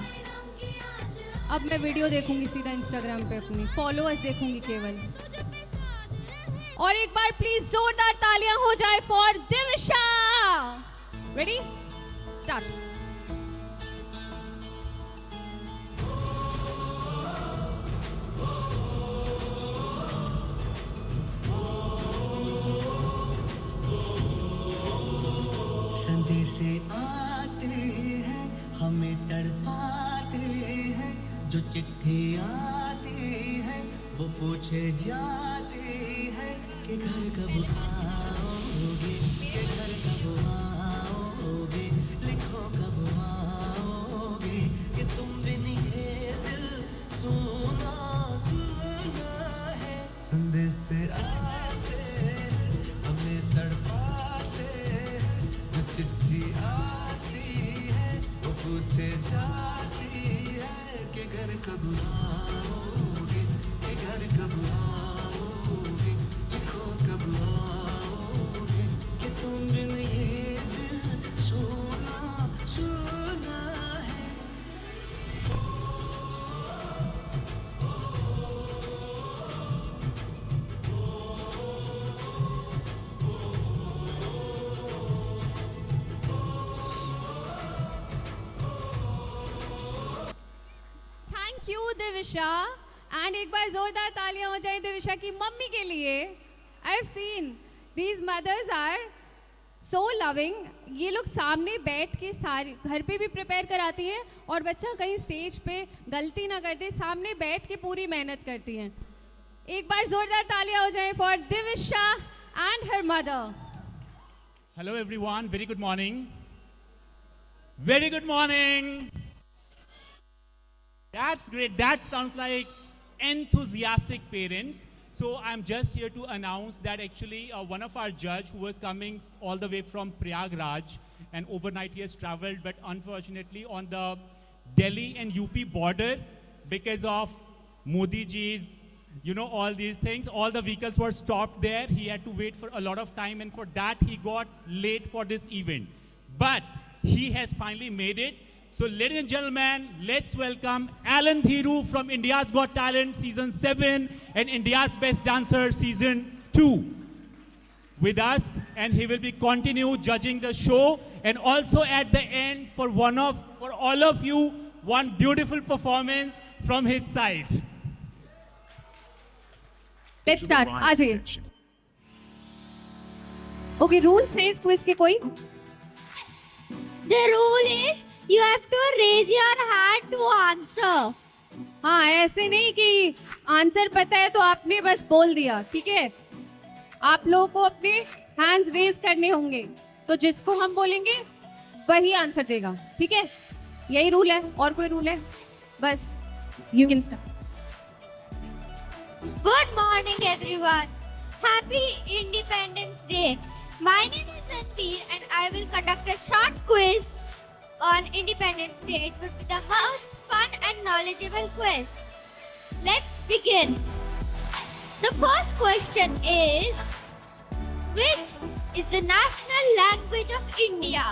अब मैं वीडियो देखूंगी सीधा इंस्टाग्राम पे, अपनी फॉलोअर्स देखूंगी केवल। और एक बार प्लीज जोरदार तालियां हो जाए फॉर दिविशा। Ready start. संदेशे आते हैं हमें तड़पाते हैं, जो चिट्ठी आती है वो पूछे जाते हैं कि घर कब आओगे, कि घर कब आओगे, लिखो कब आओगे, कि तुम बिन ये दिल सुना सुना है। संदेशे आते हैं हमें तड़पाते हैं, जो चिट्ठी आती है वो पूछे जाती है कि घर कब आओगे, कि घर कब आओगे, लिखो कब आओगे, कि तुम बिन ये दिल सुना सुना है। Thank you Divisha. एंड एक बार जोरदार तालियां हो जाए दिविशा की मम्मी के लिए। I have seen these mothers are so loving. ये लोग सामने बैठ के सारे घर पे भी प्रिपेयर कराती हैं और बच्चा कहीं स्टेज पे गलती ना कर दे, सामने बैठ के पूरी मेहनत करती हैं। एक बार जोरदार तालियां हो जाए for Divisha and her mother. Hello everyone, very good morning. Very good morning. That's great. That sounds like enthusiastic parents. So I'm just here to announce that actually one of our judge who was coming all the way from Prayagraj and overnight he has traveled, but unfortunately on the Delhi and UP border because of Modi ji's, you know, all these things, all the vehicles were stopped there. He had to wait for a lot of time and for that he got late for this event. But he has finally made it. So ladies and gentlemen, let's welcome Alan Thiru from India's Got Talent Season 7 and India's Best Dancer Season 2 with us, and he will be continue judging the show, and also at the end for all of you one beautiful performance from his side. Let's start. आ जाइए। Okay, rules हैं इस quiz के कोई? The rule is you have to raise your hand to answer. हाँ, ऐसे नहीं कि आंसर पता है तो आपने बस बोल दिया, ठीक है? आप लोगों को अपने हैंड्स रेज करने होंगे, तो जिसको हम बोलेंगे वही आंसर देगा, ठीक है? यही रूल है, और कोई रूल है? बस you can start. Good morning, everyone. Happy Independence Day. My name is Ranveer and I will conduct a short quiz on Independence Day would be the most fun and knowledgeable quiz. Let's begin. The first question is, which is the national language of India?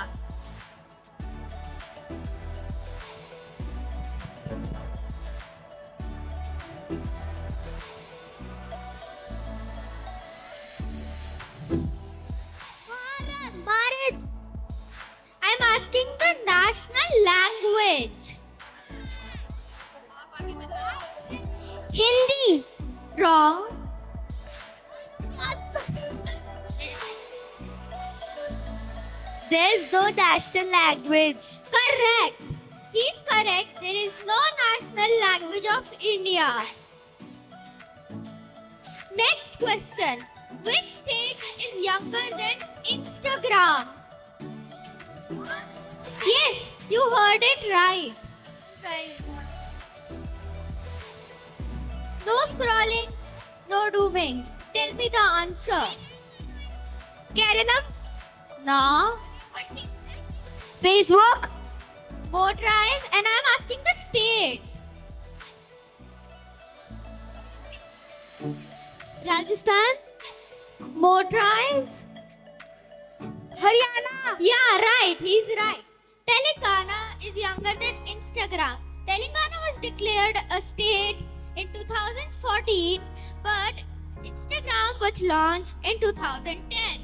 Bharat. I'm asking the national language. Hindi. Wrong. There's no national language. Correct. He's correct. There is no national language of India. Next question. Which state is younger than Instagram? Yes, you heard it right. No scrolling, no dooming. Tell me the answer. Kerala. No. Facebook. More tries, and I'm asking the state. Rajasthan. More tries. Haryana. Yeah, right. He's right. Telangana is younger than Instagram. Telangana was declared a state in 2014, but Instagram was launched in 2010.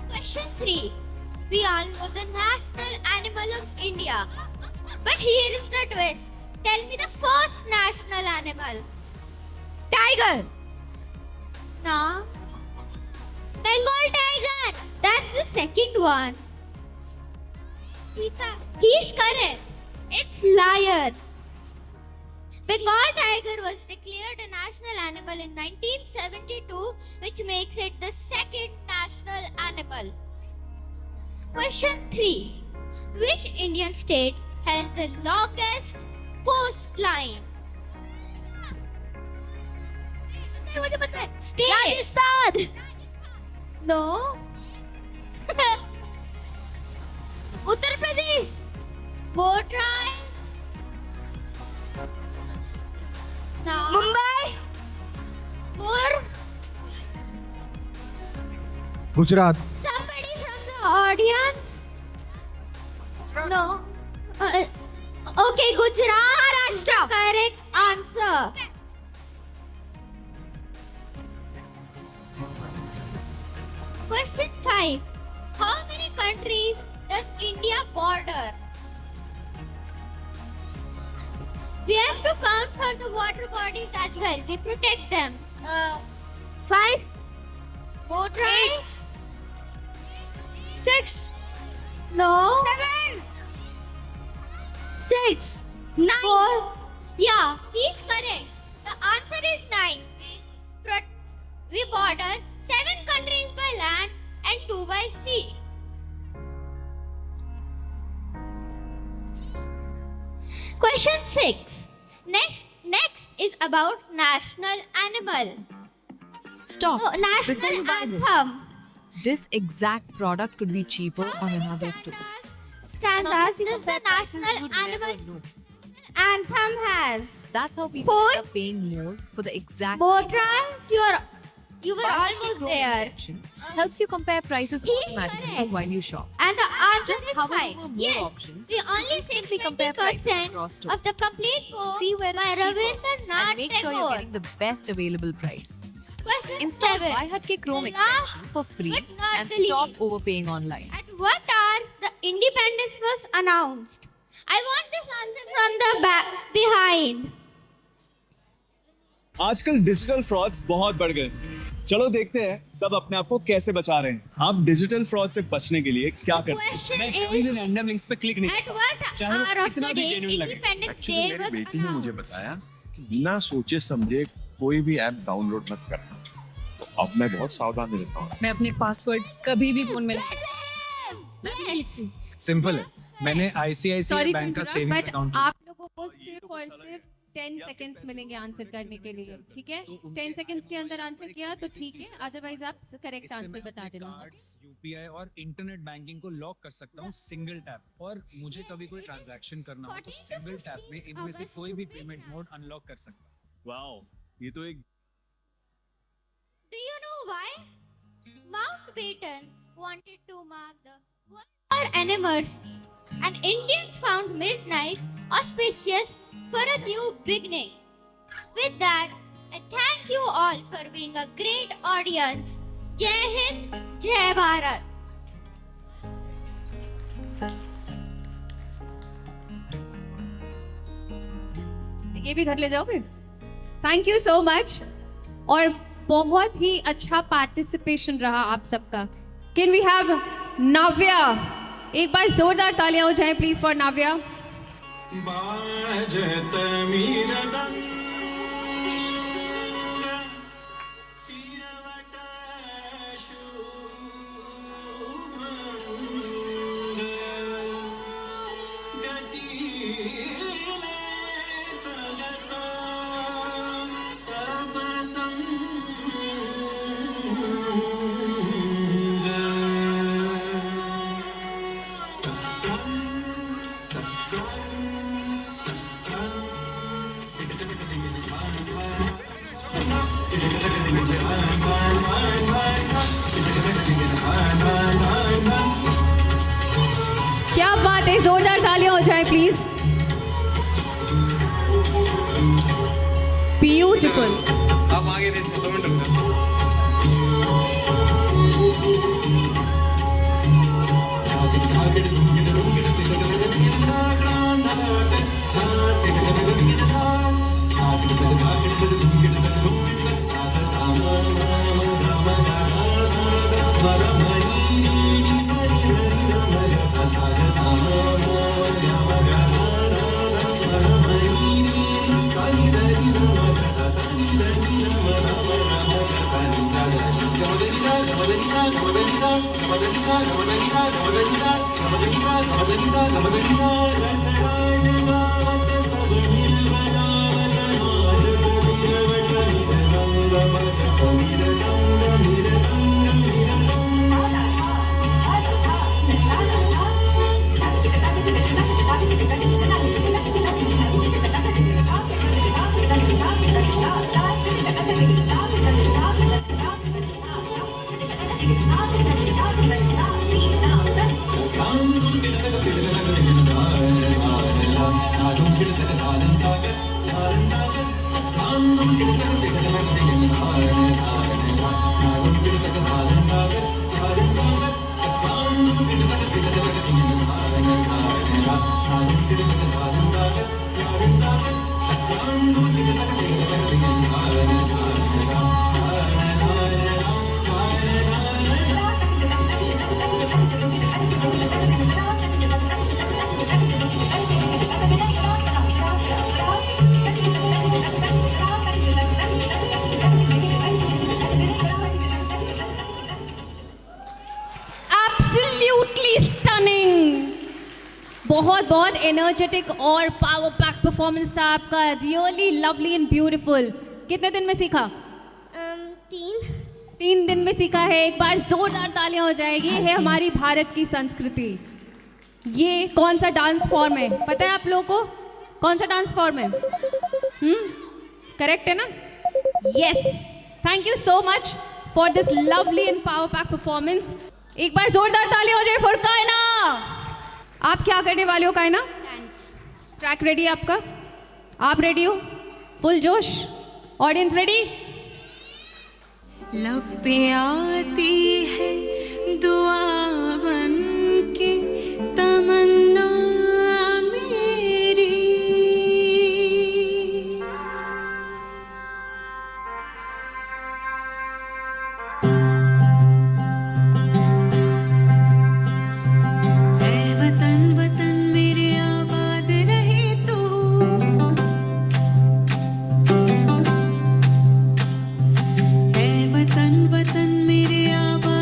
Question 3. We all know the national animal of India. But here is the twist. Tell me the first national animal. Tiger. No. Bengal tiger. That's the second one. He's correct. It's lion. Bengal tiger was declared a national animal in 1972, which makes it the second national animal. Question 3. Which Indian state has the longest coastline? State. Rajasthan. No. Uttar Pradesh. More tries. No. Mumbai. More. Gujarat. Somebody from the audience. No. Okay, Gujarat. Maharashtra. Correct answer. Question 5. How many countries does India border? We have to count for the water bodies as well. We protect them. 5. More tries? 6. No. 7. 6. 9. 4. Yeah, he's correct. The answer is 9. We border 7 countries by land and 2 by sea. Question 6. Next is about national animal. Stop. No, Before national you buy anthem. This exact product could be cheaper on another store. Stanzas does the national animal anthem has? That's how people Four. end up paying more for the exact. More tries? You were almost Chrome there. Detection helps you compare prices He's automatically correct. while you shop. And the answer Just is hover 5. over more Yes, options. we only say Simply compare prices 50% across stores. of the complete poem See where by it's cheaper Rabindranath and make sure you're Tagore. getting the best available price. Question Install 7. YHK Chrome The extension last for free but not and the stop least. overpaying online. At what hour the independence was announced? I want this answer from the behind. आजकल digital frauds बहुत बढ़ गए। चलो देखते हैं सब अपने आप को कैसे बचा रहे हैं। आप डिजिटल फ्रॉड से बचने के लिए क्या करते हैं? Question मैं is, कभी भी रैंडम लिंक्स पे क्लिक नहीं At करता। what चाहे वो hour of कितना the भी day genuine लगे। Independence एक्चुअली Day मेरी was बेटी ने मुझे announced? बताया कि बिना सोचे समझे कोई भी ऐप डाउनलोड मत करना। तो अब मैं बहुत सावधान रहता हूँ। मैं अपने पासवर्ड्स कभी भी फोन में सिंपल है। मैंने ICICI सॉरी बैंक का टू सेविंग्स बट अकाउंट आप लोगों को सिर्फ और सिर्फ 10 सेकंड्स मिलेंगे आंसर करने के लिए, ठीक है? 10 सेकंड्स के अंदर आंसर किया तो ठीक है, अदरवाइज आप करेक्ट आंसर बता देना। यूपीआई और इंटरनेट बैंकिंग को लॉक कर सकता हूँ सिंगल टैप, और मुझे कभी कोई ट्रांजैक्शन करना हो तो सिंगल टैप में इनमें से कोई भी पेमेंट मोड अनलॉक कर सकता हूँ। वाओ, ये तो एक Do you know why? Mountbatten wanted to mark the World Animals, and Indians found midnight auspicious for a new beginning. With that, I thank you all for being a great audience. Jai Hind, Jai Bharat. ये भी घर ले जाओगे? Thank you so much, और बहुत ही अच्छा participation रहा आप सबका। Can we have Navya? एक बार जोरदार तालियां हो जाएं प्लीज फॉर नाव्या। क्या बात है, जोरदार तालियां हो जाए प्लीज। ब्यूटीफुल। आप आगे दे इसमें 2 मिनट रुकना। बहुत बहुत एनर्जेटिक और पावर पैक परफॉर्मेंस था आपका, रियली लवली एंड ब्यूटीफुल। कितने दिन में सीखा? 3 दिन में सीखा है। एक बार जोरदार तालियां हो जाएगी। ये है हमारी भारत की संस्कृति। ये कौन सा डांस फॉर्म है पता है आप लोगों को? कौन सा डांस फॉर्म है? करेक्ट है ना? Yes, thank you so much for this lovely and power pack performance. एक बार जोरदार तालियां हो जाए फॉर कायना। आप क्या करने वाले हो कायना? Dance. ट्रैक रेडी है आपका? आप रेडी हो? फुल जोश? Audience ready? लब पे आती है दुआ बन के तमन्ना मेरी, ऐ वतन वतन मेरे आबाद रहे तू, ऐ वतन वतन मेरे आबाद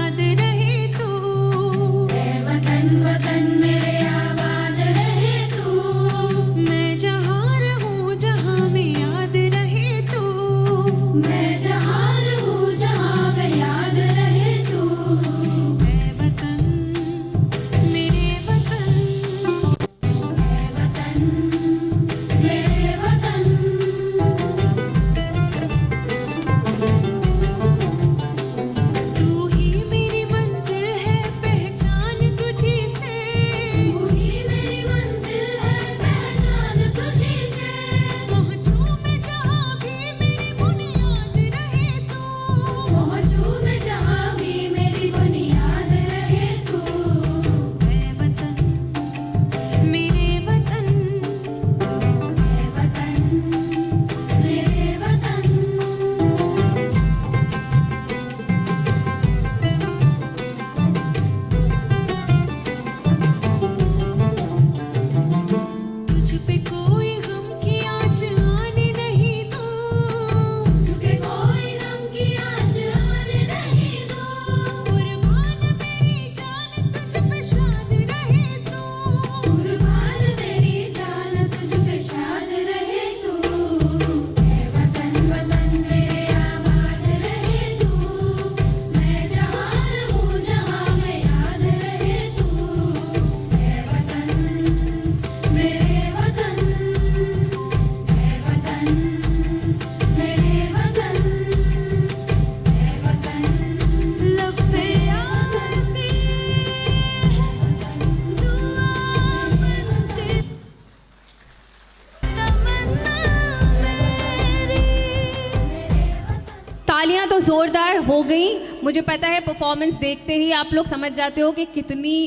हो गई। मुझे पता है परफॉर्मेंस देखते ही आप लोग समझ जाते हो कि कितनी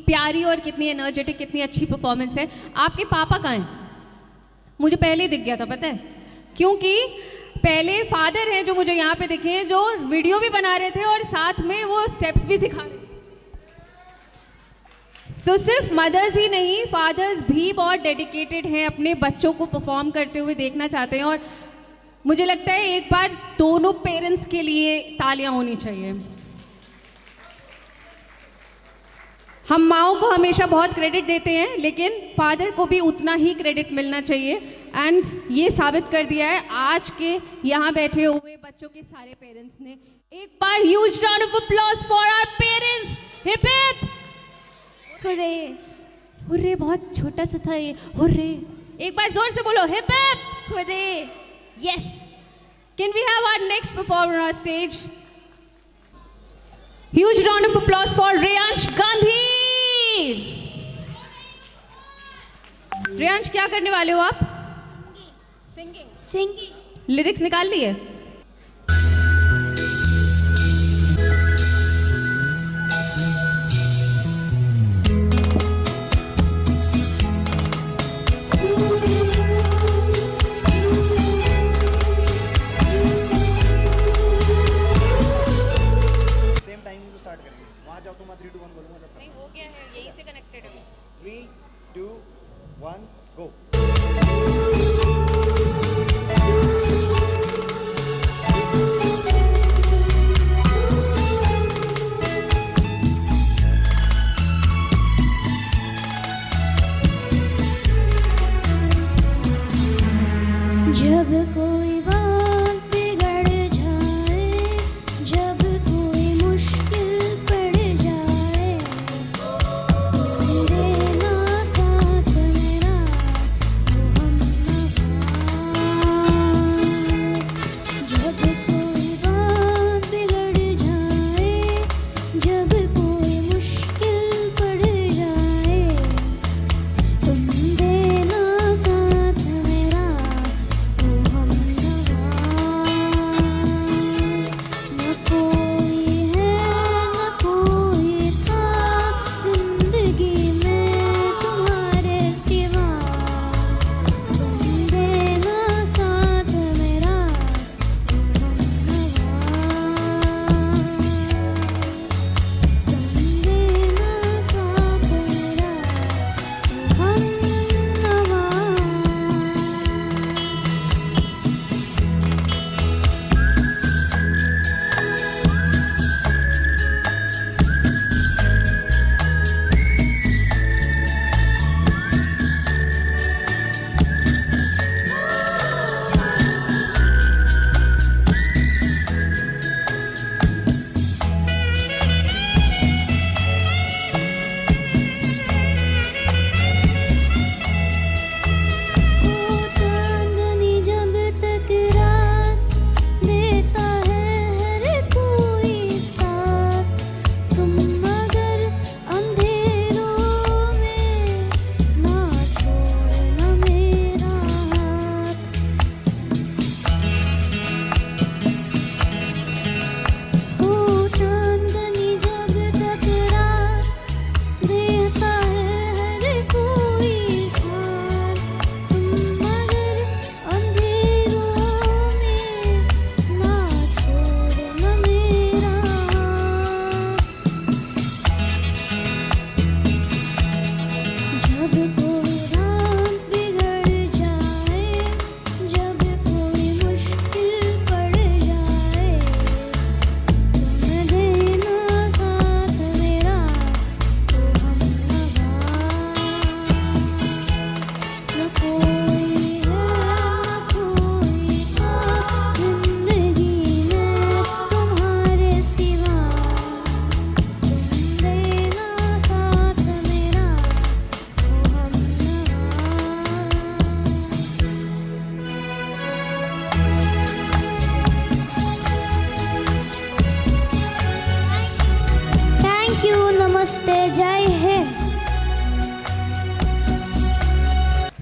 प्यारी और कितनी एनर्जेटिक, कितनी अच्छी परफॉर्मेंस है। आपके पापा कहाँ हैं? मुझे पहले ही दिख गया था, पता है, क्योंकि पहले फादर हैं जो मुझे यहाँ पे दिखे हैं, जो वीडियो भी बना रहे थे और साथ में वो स्टेप्स भी सिखा रहे थे। सो सिर्फ मदर्स ही नहीं, फादर्स भी बहुत डेडिकेटेड हैं, अपने बच्चों को परफॉर्म करते हुए देखना चाहते हैं। और मुझे लगता है एक बार दोनों पेरेंट्स के लिए तालियां होनी चाहिए। हम माओं को हमेशा बहुत क्रेडिट देते हैं, लेकिन फादर को भी उतना ही क्रेडिट मिलना चाहिए। एंड ये साबित कर दिया है आज के यहाँ बैठे हुए बच्चों के सारे पेरेंट्स ने। एक बार huge round of applause for our parents. Hip hip hurray. Hurray बहुत छोटा सा था ये, हुर्रे। एक बार जोर से बोलो, hip hip hurray. Yes, can we have our next performer on stage? Huge round of applause for Reyansh Gandhi. Reyansh, क्या करने वाले हो आप? सिंगिंग। लिरिक्स निकाल लिए? नहीं, हो गया है, यहीं से कनेक्टेड है। 3, 2, 1, go. जब कोई बात बिगड़ जाए, जब कोई मुश्किल पड़ जाए, देना साथ मेरा तो हम जब कोई बात बिगड़ जाए, जब कोई मुश्किल पड़ जाए, तुम देना साथ मेरा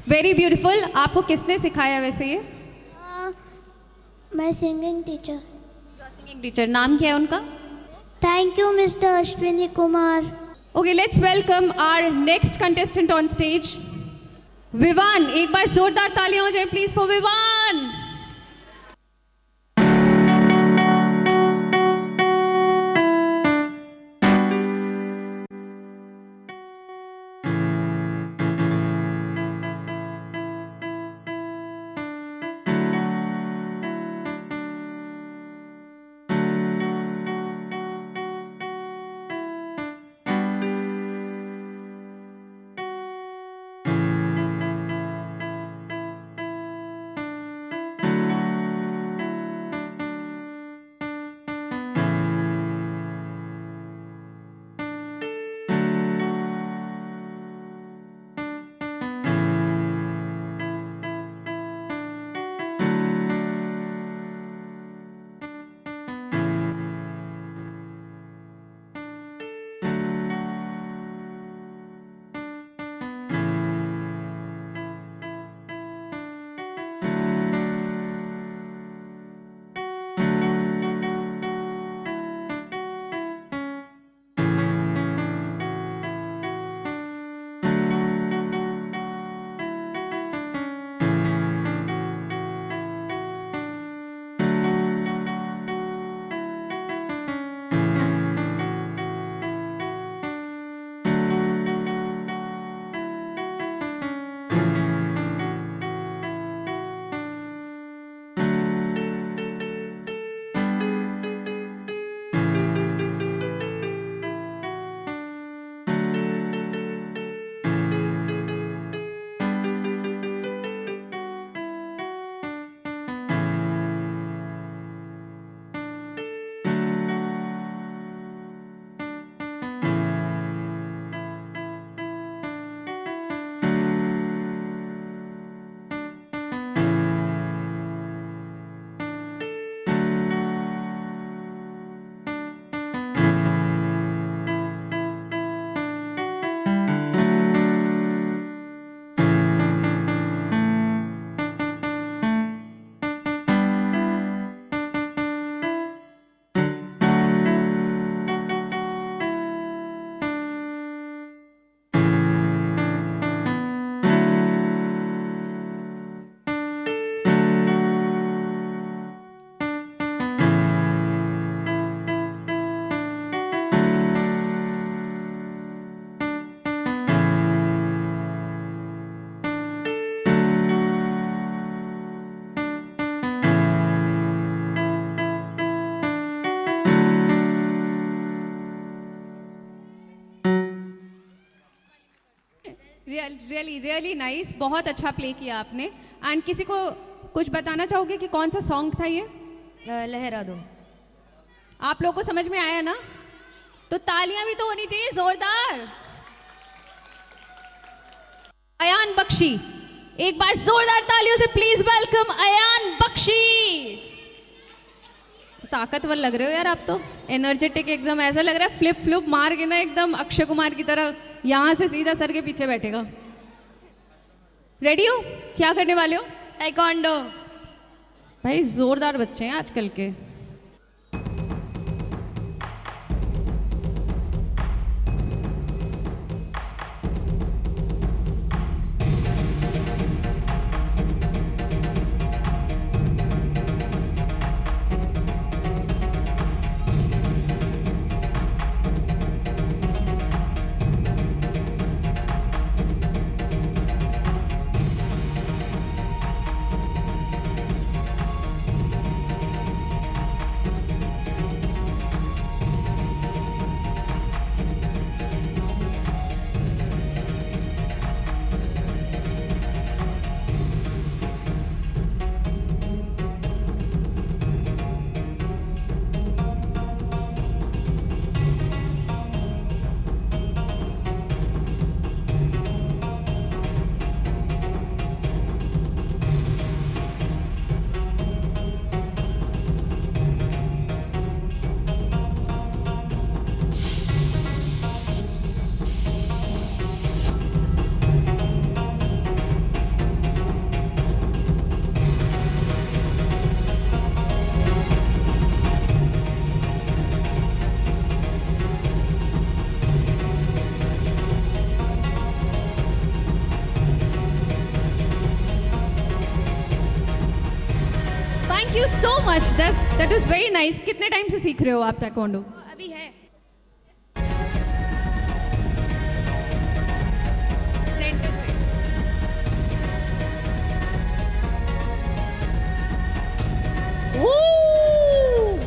वेरी ब्यूटीफुल। आपको किसने सिखाया वैसे ये? मैं सिंगिंग टीचर। टीचर, नाम क्या है उनका? Thank you, Mr. Ashwini Kumar. Okay, let's welcome our next contestant on stage, Vivan. एक बार जोरदार तालियां हो जाए please for Vivan. Really nice, बहुत अच्छा प्ले किया आपने. एंड किसी को कुछ बताना चाहोगे कि कौन सा सॉन्ग था ये? लहरा दो. आप लोगों को समझ में आया ना? तो तालियां भी तो होनी चाहिए जोरदार. अयान बख्शी, एक बार जोरदार तालियों से प्लीज वेलकम अयान बख्शी. ताकतवर लग रहे हो यार आप तो, एनर्जेटिक एकदम. ऐसा लग रहा है फ्लिप फ्लूप मार के ना एकदम अक्षय कुमार की तरह यहाँ से सीधा सर के पीछे बैठेगा. रेडी हो? क्या करने वाले हो? टाइकोंडो. भाई जोरदार बच्चे हैं आजकल के. so much. That was very nice. कितने टाइम से सीख रहे हो आप taekwondo? अभी है सेंटर से. Ooh!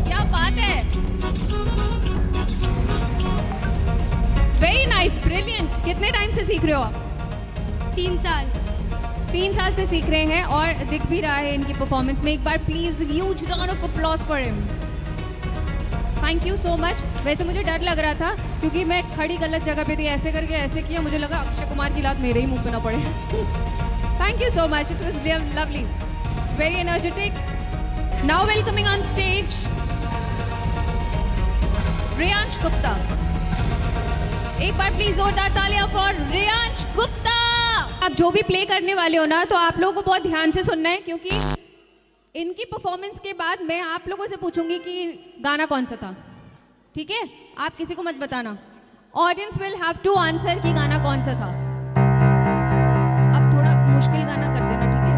क्या बात है. Very nice, brilliant. कितने टाइम से सीख रहे हो आप? 3 साल. 3 साल से सीख रहे हैं और दिख भी रहा है इनकी परफॉर्मेंस में. एक बार please huge round of applause for him. Thank you so much. वैसे मुझे डर लग रहा था क्योंकि मैं खड़ी गलत जगह पे थी. ऐसे करके ऐसे किया, मुझे लगा अक्षय कुमार की लात मेरे ही मुंह पे ना पड़े. Thank you so much. It was lovely, very energetic. Now welcoming on stage Riyansh Gupta. एक बार प्लीज जोरदार तालियां फॉर रियांश गुप्ता. आप जो भी प्ले करने वाले हो ना, तो आप लोगों को बहुत ध्यान से सुनना है क्योंकि इनकी परफॉर्मेंस के बाद मैं आप लोगों से पूछूंगी कि गाना कौन सा था. ठीक है? आप किसी को मत बताना. Audience will have to answer कि गाना कौन सा था. अब थोड़ा मुश्किल गाना कर देना, ठीक है?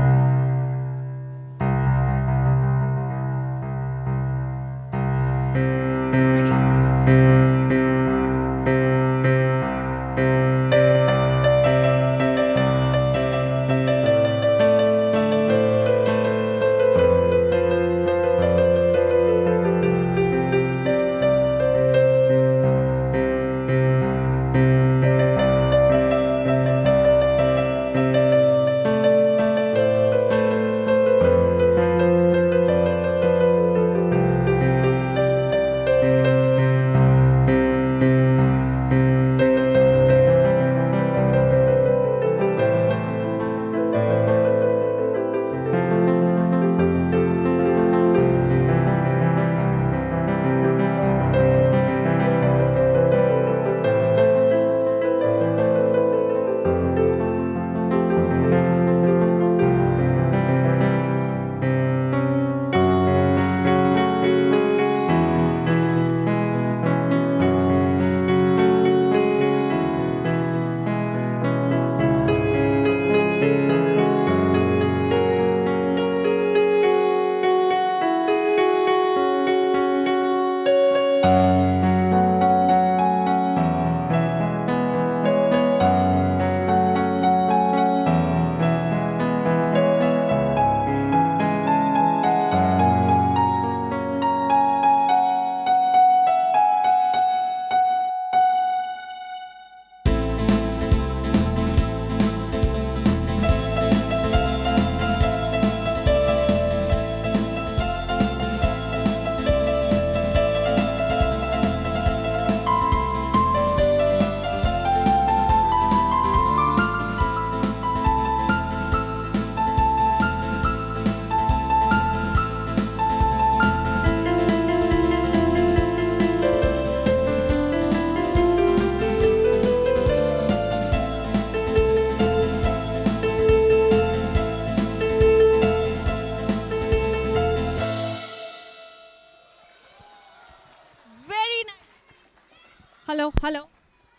Hello hello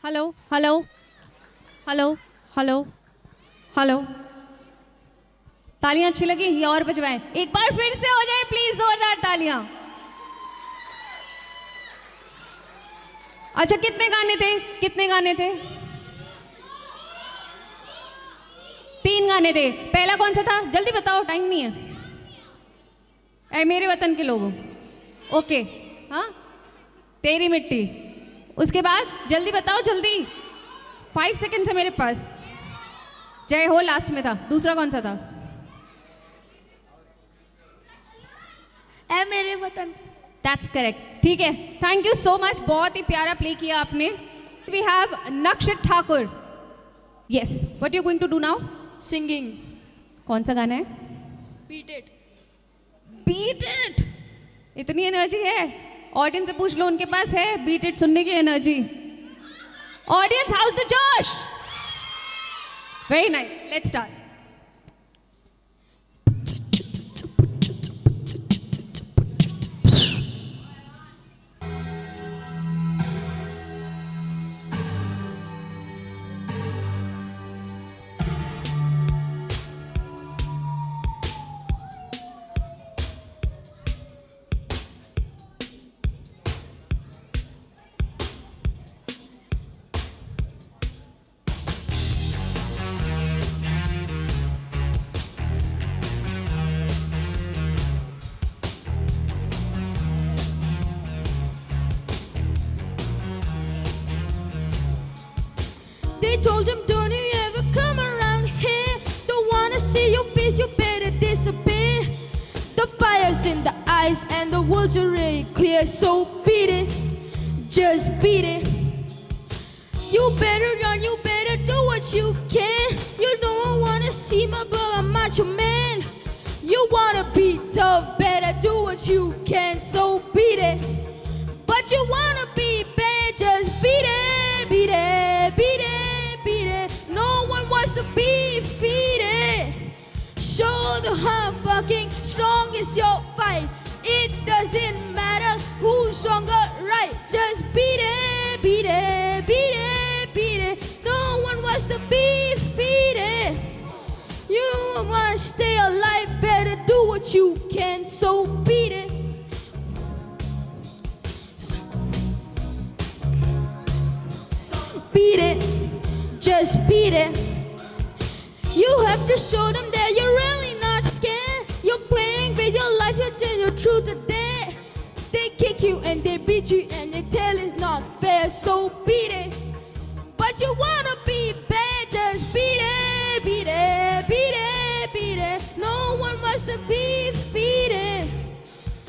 hello hello hello hello hello. तालियां अच्छी लगी? ये और बजवाएं. एक बार फिर से हो जाए प्लीज जोरदार तालियां. अच्छा, कितने गाने थे? कितने गाने थे? 3 गाने थे. पहला कौन सा था? जल्दी बताओ, टाइम नहीं है. ऐ मेरे वतन के लोगों. ओके. हाँ, तेरी मिट्टी. उसके बाद जल्दी बताओ, जल्दी. 5 सेकंड है मेरे पास. जय हो लास्ट में था. दूसरा कौन सा था? ऐ मेरे वतन. That's correct. ठीक है, थैंक यू सो मच. बहुत ही प्यारा प्ले किया आपने. We have Nakshat Thakur. Yes, what you going to do now? Singing. कौन सा गाना है? Beat it. Beat it. इतनी एनर्जी है? ऑडियंस से पूछ लो, उनके पास है बीट इट सुनने की एनर्जी. ऑडियंस, हाउस द जोश. Very nice. Let's start. They told him, don't you ever come around here. Don't wanna see your face, you better disappear. The fire's in the eyes and the words are really clear. So beat it, just beat it. You better run, you better do what you can. You don't wanna see my brother, I'm macho man. You wanna be tough, better do what you can. So beat it. But you wanna be bad, just beat it, beat it, beat it, beat it. No one wants to be defeated. Show them how fucking strong is your fight. It doesn't matter who's stronger, right? Just beat it, beat it, beat it, beat it. No one wants to be defeated. You wanna stay alive, better do what you can. So beat it. Beat it, just beat it. You have to show them that you're really not scared. You're playing with your life, you tell your truth to dare. They kick you and they beat you and they tell it's not fair. So beat it. But you wanna be bad, just beat it, beat it, beat it, beat it. No one wants to be defeated.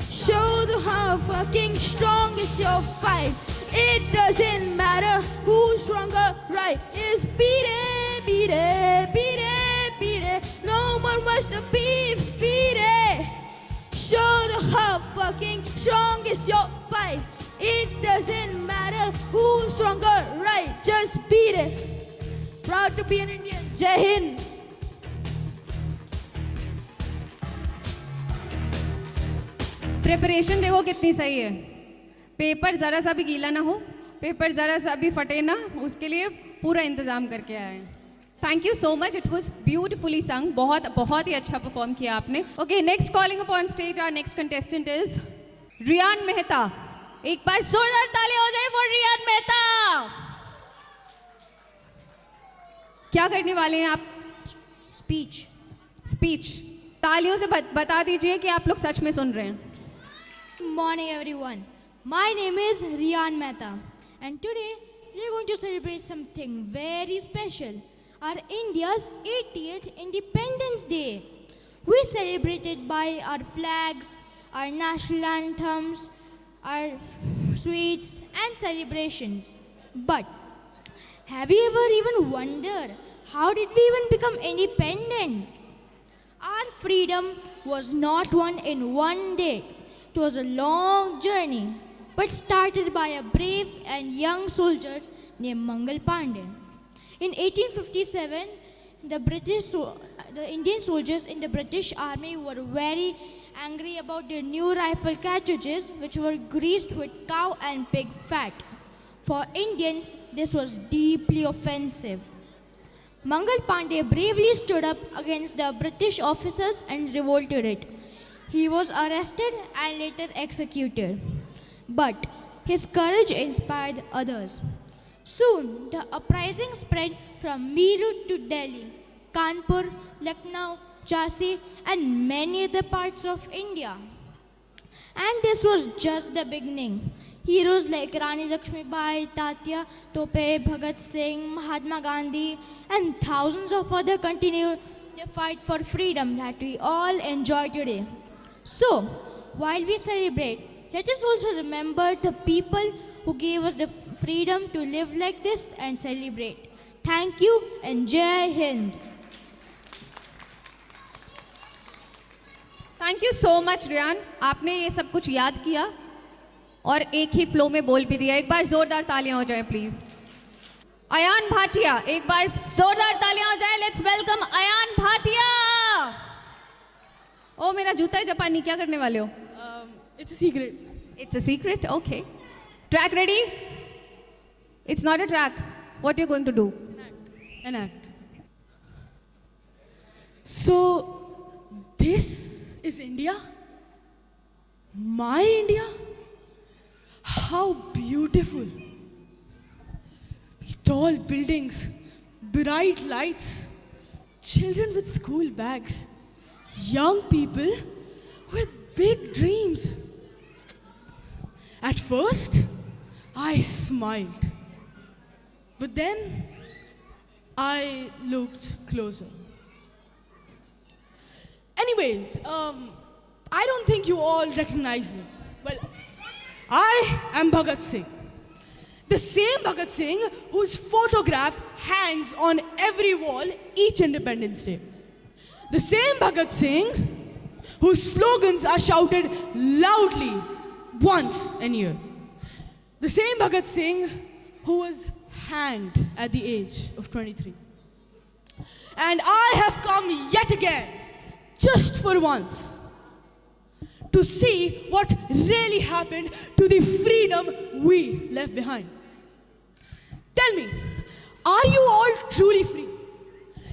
Show them how fucking strong is your fight. It doesn't matter who's stronger, right? It's beat it, beat it, beat it, beat it. No one wants to be defeated. Show them how fucking strong is your fight. It doesn't matter who's stronger, right? Just beat it. Proud to be an Indian. Jai Hind. Preparation देखो कितनी सही है. Paper ज़रा सा भी गीला ना हो, पेपर ज़रा सा भी फटे ना, उसके लिए पूरा इंतज़ाम करके आए हैं. Thank you so much, it was beautifully sung. बहुत बहुत ही अच्छा परफॉर्म किया आपने. Okay, next calling upon stage our next contestant is Riyan Mehta. एक बार जोरदार तालियां हो जाए फॉर रियान मेहता. क्या करने वाले हैं आप? स्पीच. स्पीच. तालियों से बता दीजिए कि आप लोग सच में सुन रहे हैं. Morning everyone. My name is Riyan Mehta and today we are going to celebrate something very special. Our India's 80th Independence Day. We celebrate it by our flags, our national anthems, our sweets and celebrations. But have you ever even wondered how did we even become independent? Our freedom was not won in one day. It was a long journey, but started by a brave and young soldier named Mangal Pandey. In 1857, the Indian soldiers in the British Army were very angry about their new rifle cartridges, which were greased with cow and pig fat. For Indians, this was deeply offensive. Mangal Pandey bravely stood up against the British officers and revolted it. He was arrested and later executed. But his courage inspired others. Soon, the uprising spread from Meerut to Delhi, Kanpur, Lucknow, Jhansi, and many other parts of India. And this was just the beginning. Heroes like Rani Lakshmibai, Tatya Tope, Bhagat Singh, Mahatma Gandhi, and thousands of others continued the fight for freedom that we all enjoy today. So, while we celebrate, let us also remember the people who gave us the freedom to live like this and celebrate. Thank you and Jai Hind. Thank you so much Riyan. आपने ये सब कुछ याद किया और एक ही flow में बोल भी दिया. एक बार जोरदार तालियां हो जाए प्लीज. अयान भाटिया, एक बार जोरदार तालियां हो जाए. Let's welcome Ayaan Bhatia. ओ मेरा जूता है जापानी, क्या करने वाले हो? It's a secret. It's a secret? Okay. Track ready? It's not a track. What are you going to do? An act. So, this is India? My India? How beautiful. Tall buildings, bright lights, children with school bags, young people with big dreams. At first, I smiled. But then, I looked closer. Anyways, I don't think you all recognize me. Well, I am Bhagat Singh. The same Bhagat Singh whose photograph hangs on every wall each Independence Day. The same Bhagat Singh whose slogans are shouted loudly once a year. The same Bhagat Singh who was hanged at the age of 23. And I have come yet again, just for once, to see what really happened to the freedom we left behind. Tell me, are you all truly free?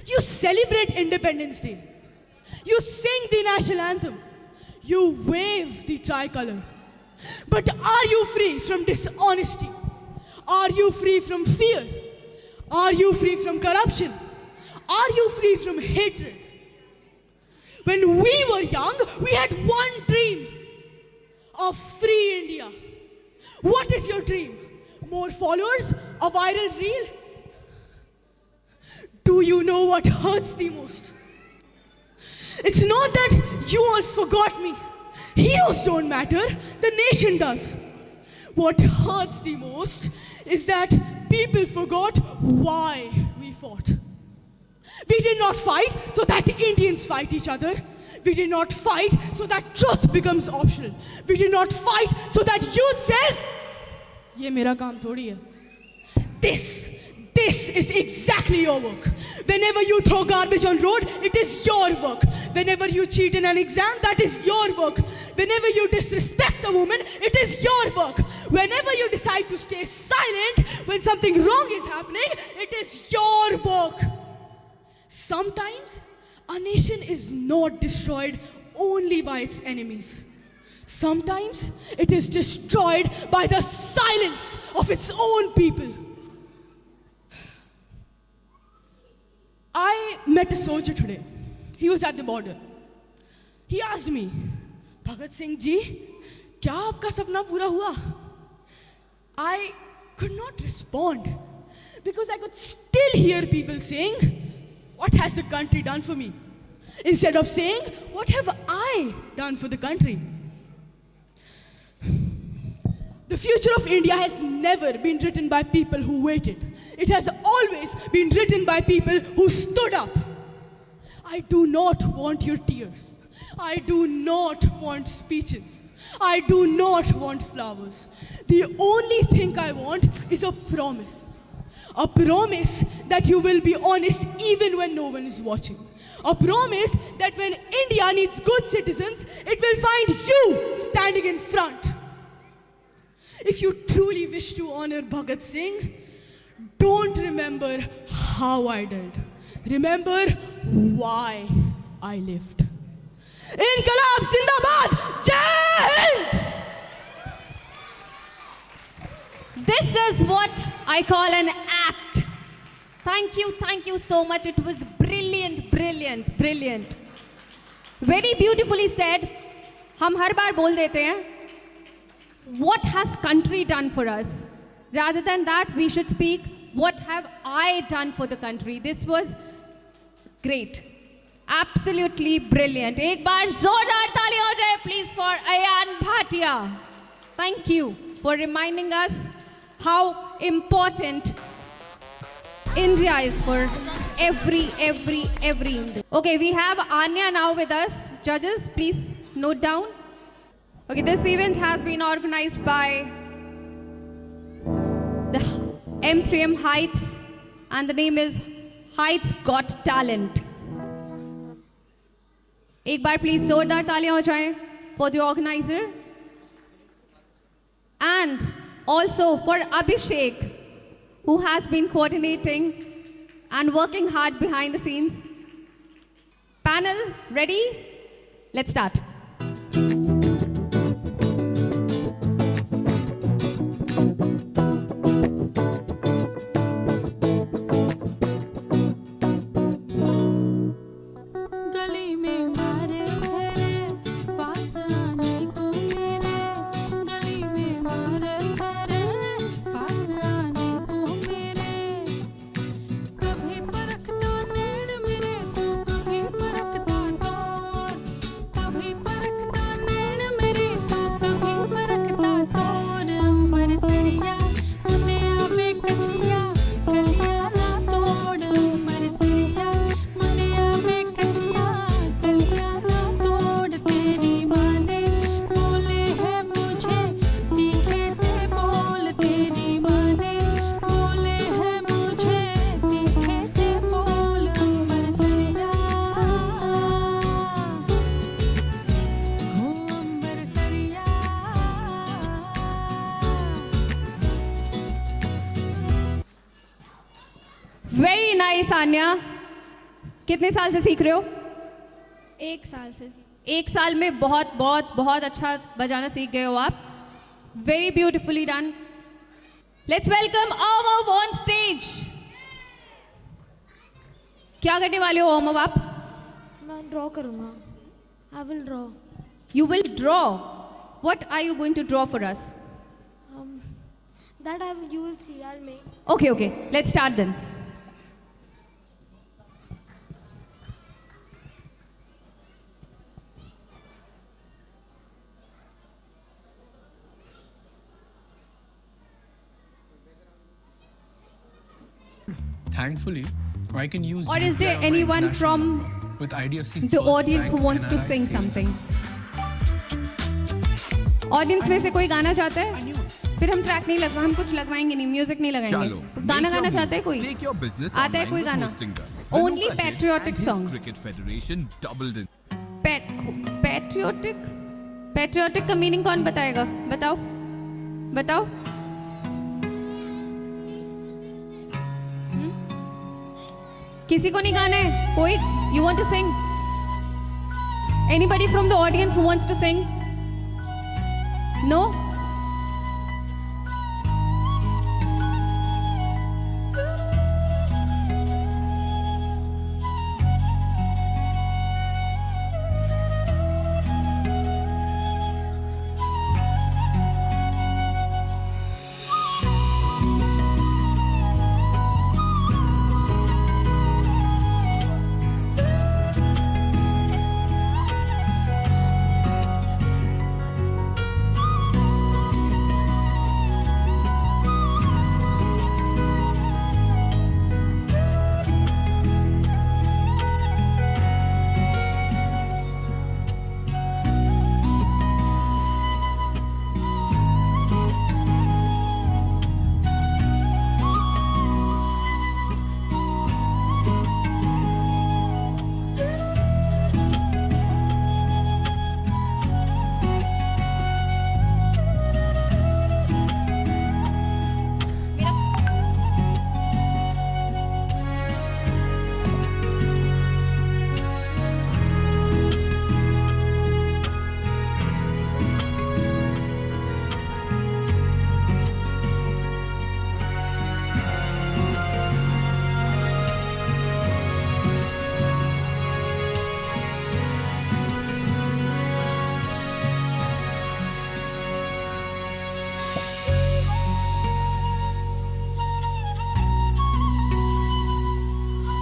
You celebrate Independence Day. You sing the national anthem. You wave the tricolor. But are you free from dishonesty? Are you free from fear? Are you free from corruption? Are you free from hatred? When we were young, we had one dream of free India. What is your dream? More followers? A viral reel? Do you know what hurts the most? It's not that you all forgot me. Heroes don't matter, the nation does. What hurts the most is that people forgot why we fought. We did not fight so that Indians fight each other. We did not fight so that truth becomes optional. We did not fight so that youth says, "Ye mera kaam thodi hai." This is exactly your work. Whenever you throw garbage on road, it is your work. Whenever you cheat in an exam, that is your work. Whenever you disrespect a woman, it is your work. Whenever you decide to stay silent when something wrong is happening, it is your work. Sometimes a nation is not destroyed only by its enemies. Sometimes it is destroyed by the silence of its own people. I met a soldier today. He was at the border. He asked me, "Bhagat Singh ji, kya aapka sapna pura hua?" I could not respond because I could still hear people saying, "What has the country done for me?" instead of saying, "What have I done for the country?" The future of India has never been written by people who waited. It has always been written by people who stood up. I do not want your tears. I do not want speeches. I do not want flowers. The only thing I want is a promise. A promise that you will be honest even when no one is watching. A promise that when India needs good citizens, it will find you standing in front. If you truly wish to honor Bhagat Singh, don't remember how I did. Remember why I lived. Inqilab Zindabad! Jai Hind! This is what I call an act. Thank you so much. It was brilliant, brilliant, brilliant. Very beautifully said. हम हर बार बोल देते हैं, what has country done for us? Rather than that, we should speak, what have I done for the country? This was great. Absolutely brilliant. एक बार जोरदार ताली हो जाए please for Ayan Bhatia. Thank you for reminding us how important India is for every Indian. Okay, we have Anya now with us. Judges, please note down. Okay, this event has been organized by the M3M Heights and the name is Heights Got Talent. एक बार please जोरदार तालियां हो जाएं for the organizer and also for Abhishek, who has been coordinating and working hard behind the scenes. Panel, ready? Let's start. कभी very nice Anya. कितने साल से सीख रहे हो? 1 साल से। 1 साल में बहुत बहुत बहुत अच्छा बजाना सीख गए हो आप। Very beautifully done. Let's welcome Omav on stage. क्या करने वाले हो ओमव आप? मैं ड्रॉ करूँगा। I will draw. You will draw. What are you going to draw for us? That you will see. I'll make. Okay, okay. Let's start then. Thankfully, I can use. Or is there UPI or my anyone international from number with IDFC the First audience who Bank wants to NRI sing savings something? Audience में से कोई गाना चाहता है? फिर हम track नहीं लगवा, हम कुछ लगवाएंगे नहीं, म्यूजिक नहीं लगाएंगे। गाना गाना चाहता है कोई? आता है कोई गाना? Only patriotic song. Cricket Federation doubled in. Patriotic? Patriotic का मीनिंग कौन बताएगा? बताओ, बताओ। किसी को नहीं गाना है? कोई? You want to sing? Anybody from the audience who wants to sing? No?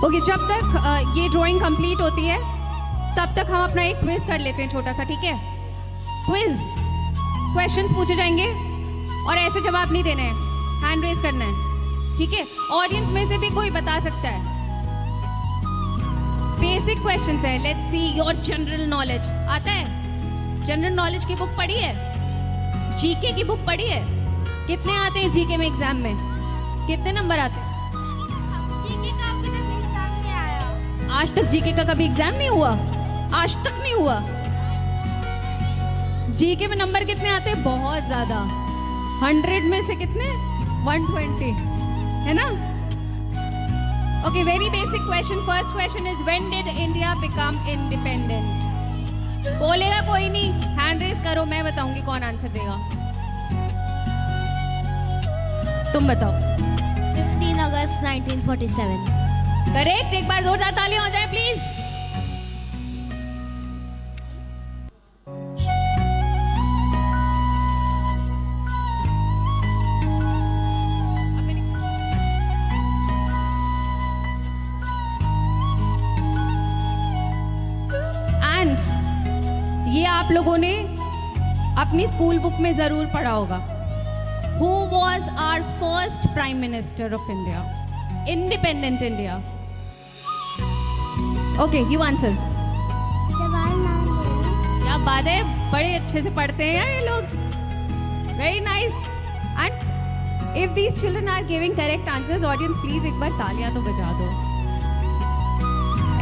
Okay, जब तक ये ड्राइंग कंप्लीट होती है तब तक हम अपना एक क्विज कर लेते हैं छोटा सा, ठीक है? क्विज, क्वेश्चंस पूछे जाएंगे और ऐसे जवाब नहीं देने हैं, हैंड रेज करना है, ठीक है? ऑडियंस में से भी कोई बता सकता है। बेसिक क्वेश्चंस है। Let's see your general knowledge. आता है? जनरल नॉलेज की बुक पढ़ी है? जीके की बुक पढ़ी है? कितने आते हैं जीके में एग्जाम में? कितने नंबर आते हैं? आज तक जीके का कभी एग्जाम नहीं हुआ? आज तक नहीं हुआ। जीके में नंबर कितने आते हैं? बहुत ज्यादा। 100 में से कितने? 120, है ना? Okay, very basic question. First question is when did India become independent? बोलेगा कोई नहीं, हैंड रेज करो, मैं बताऊंगी कौन आंसर देगा। तुम बताओ। 15 अगस्त 1947। करेक्ट। एक बार जोरदार तालियां हो जाए प्लीज। एंड ये आप लोगों ने अपनी स्कूल बुक में जरूर पढ़ा होगा। Who was our first Prime Minister of India? Independent India. Okay, you answer. Jawaharlal Nehru. क्या बात है, बड़े अच्छे से पढ़ते हैं यार ये लोग। Very nice. And if these children are giving correct answers, audience please एक बार तालियां तो बजा दो।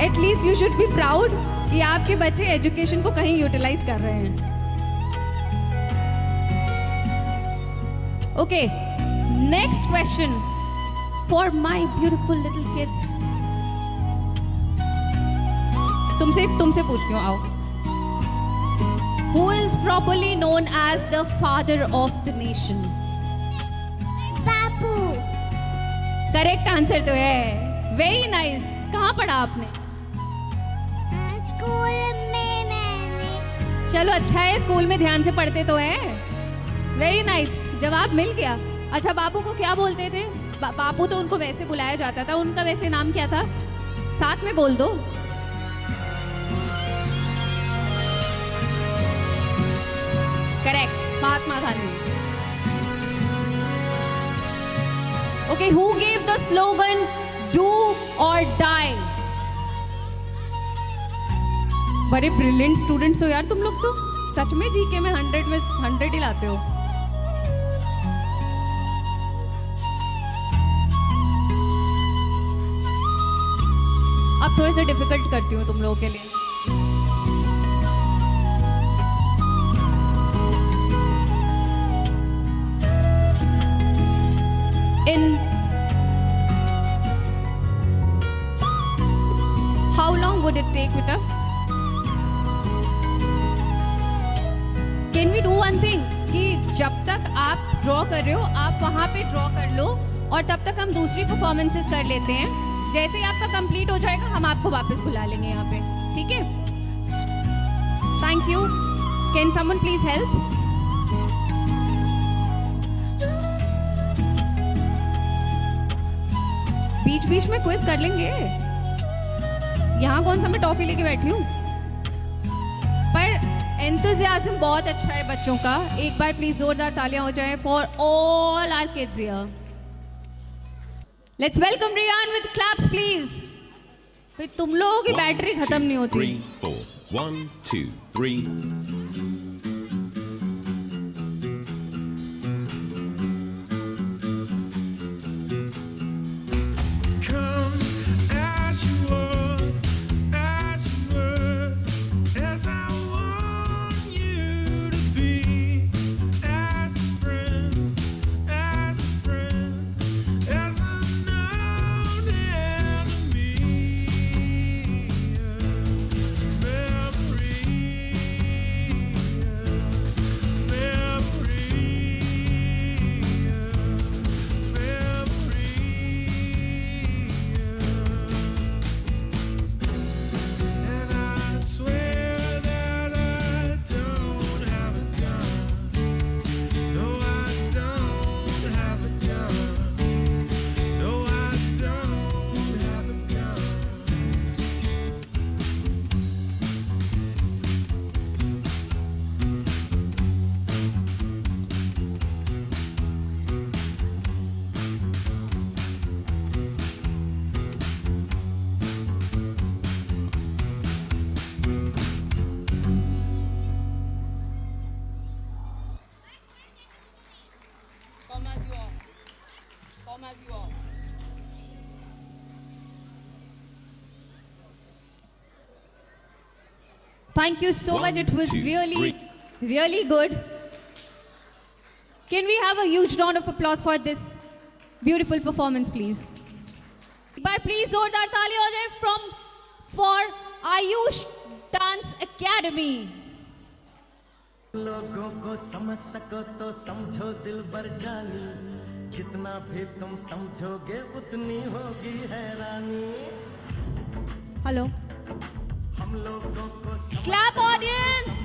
At least you should be proud कि आपके बच्चे एजुकेशन को कहीं यूटिलाइज कर रहे हैं। Okay, next question for my beautiful little kids. तुमसे पूछती हूँ, आओ. Who is properly known as the father of the nation? Bapu. Correct answer तो है. Very nice. कहाँ पढ़ा आपने? स्कूल में मैंने. चलो अच्छा है, स्कूल में ध्यान से पढ़ते तो हैं. Very nice. जवाब मिल गया. अच्छा, बापू को क्या बोलते थे? बापू तो उनको वैसे बुलाया जाता था. उनका वैसे नाम क्या था? साथ में बोल दो. Correct, Mahatma Gandhi. Okay, who gave the slogan "Do or die"? बड़े ब्रिलियंट स्टूडेंट्स हो यार तुम लोग तो. सच में जीके में 100 में 100 ही लाते हो. अब थोड़ा सा डिफिकल्ट करती हूँ तुम लोगों के लिए. How long would it take, beta? Can we do one thing? कि जब तक आप ड्रॉ कर रहे हो, आप वहाँ पे ड्रॉ कर लो और तब तक हम दूसरी परफॉर्मेंसेस कर लेते हैं. जैसे ही आपका कंप्लीट हो जाएगा, हम आपको वापस बुला लेंगे यहाँ पे. ठीक है? Thank you. Can someone please help? बीच बीच में क्विज कर लेंगे. यहाँ कौन सा मैं टॉफी लेके बैठी हूँ. पर एंथुसियाज्म बहुत अच्छा है बच्चों का. एक बार प्लीज जोरदार तालियां हो जाए for all our kids here. Let's welcome Riyan with claps please. फिर तुम लोगों की बैटरी खत्म नहीं होती. 3, 4. 1, 2, 3. Thank you so much. It was really good. Can we have a huge round of applause for this beautiful performance, please? But please, जोरदार ताली हो जाए for Ayush Dance Academy. लोगों को समझ सको तो समझो दिल भर जानी. जितना भी तुम समझोगे उतनी होगी हैरानी. Hello. Clap audience.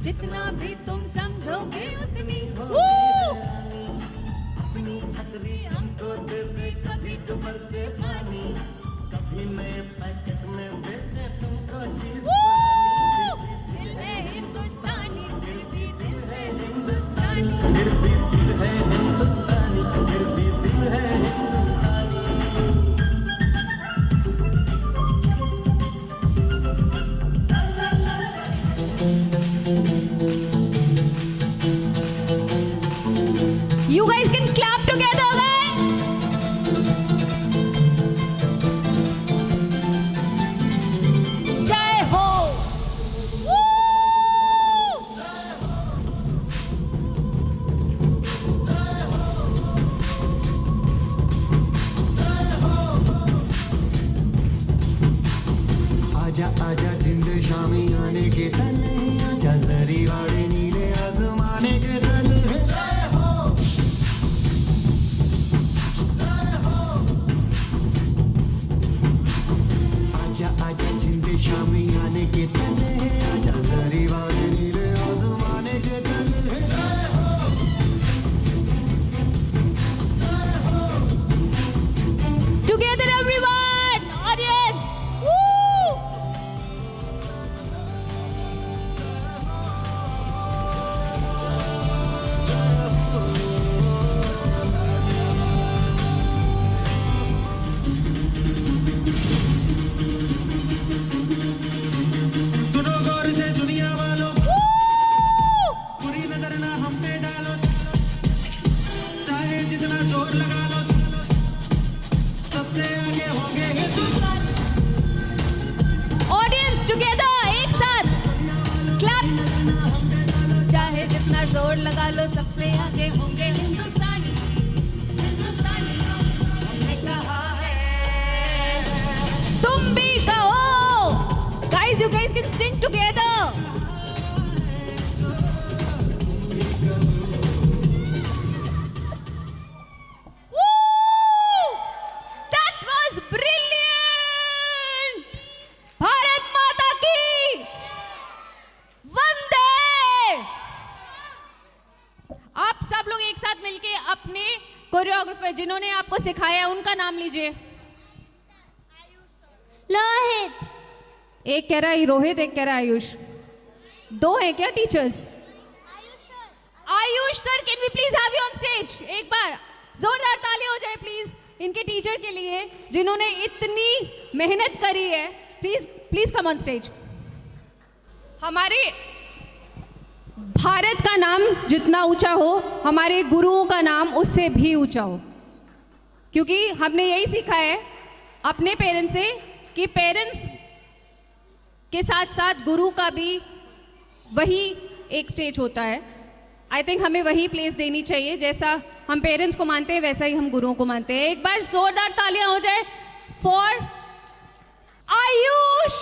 जितना भी तुम समझोगे उतनी अपनी छतरी हमको दे दे कभी जुबर से पानी. कभी नए पैकेट में बेचे तुमको चीज. दिल है हिंदुस्तानी, फिर भी दिल है हिंदुस्तानी. फिर भी दिल है हिंदुस्तानी. फिर भी दिल है हिंदुस्तानी. You guys can clap together, right? Jai Ho! Woo! Clap. चाहे जितना जोर लगा लो, सबसे आगे होंगे हिंदुस्तानी, हिंदुस्तानी हमने कहा है, तुम भी कहो। Guys, you guys can sing together. Woo! That was brilliant. Bharat माता की वंदे। आप सब लोग एक साथ मिलके अपने कोरियोग्राफर जिन्होंने आपको सिखाया उनका नाम लीजिए। लोहित। एक कह रहा है रोहित, एक कह रहा है आयुष। दो हैं क्या teachers? Ayush sir, can we please have you on stage? एक बार जोरदार ताली हो जाए प्लीज इनके टीचर के लिए जिन्होंने इतनी मेहनत करी है। Please please come on stage. हमारे भारत का नाम जितना ऊंचा हो, हमारे गुरुओं का नाम उससे भी ऊंचा हो, क्योंकि हमने यही सीखा है अपने पेरेंट्स से कि पेरेंट्स के साथ साथ गुरु का भी वही एक स्टेज होता है। आई थिंक हमें वही प्लेस देनी चाहिए, जैसा हम पेरेंट्स को मानते हैं वैसा ही हम गुरुओं को मानते हैं। एक बार जोरदार तालियां हो जाए for Ayush.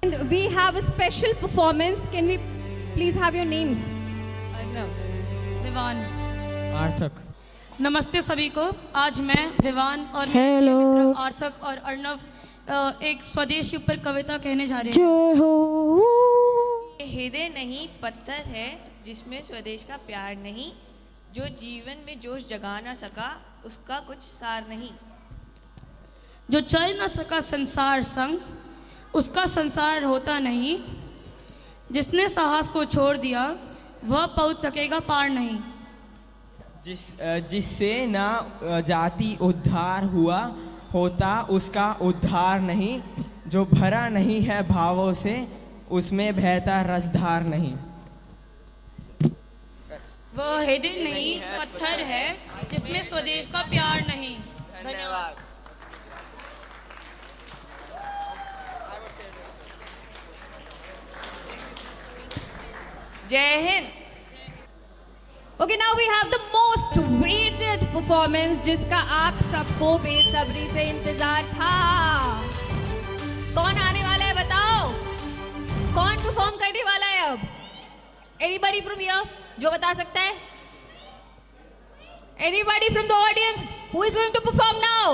And we have a special performance. Can we please have your names? Arnav, Vivaan, Aarthak. नमस्ते सभी को। आज मैं विवान और मेरे मित्र आर्थक और अर्णव एक स्वदेश के ऊपर कविता कहने जा रहे हैं। हृदय नहीं पत्थर है जिसमें स्वदेश का प्यार नहीं, जो जीवन में जोश जगा ना सका उसका कुछ सार नहीं, जो चल न सका संसार संग उसका संसार होता नहीं, जिसने साहस को छोड़ दिया वह पहुंच सकेगा पार नहीं, जिससे ना जाति उद्धार हुआ होता उसका उद्धार नहीं, जो भरा नहीं है भावों से उसमें बहता रसधार नहीं। वह हृदय नहीं पत्थर है जिसमें स्वदेश का प्यार नहीं। धन्यवाद। जय Hind. Okay, now we have the most weighted performance जिसका आप सबको बेसब्री से इंतजार था। कौन आने वाला है बताओ? कौन परफॉर्म करने वाला है अब? Anybody from here जो बता सकता है? Anybody from the audience who is going to perform now?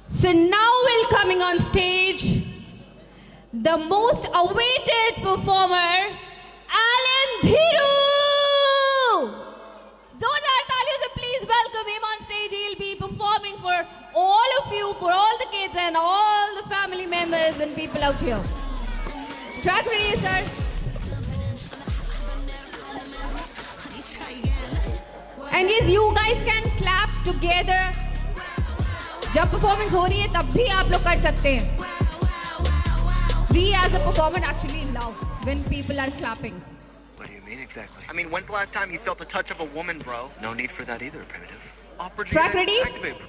So now will coming on stage the most awaited performer, Alan Dhiru. Zordar taaliyon se please welcome him on stage. He'll be performing for all of you, for all the kids and all the family members and people out here. Track ready, sir. And yes, you guys can clap together. जब performance हो रही है तब भी आप लोग कर सकते हैं. We as a performer actually love when people are clapping. What do you mean exactly? I mean, when's the last time you felt the touch of a woman, bro? No need for that either, Primitive. Opportunity. Track ready? Activate.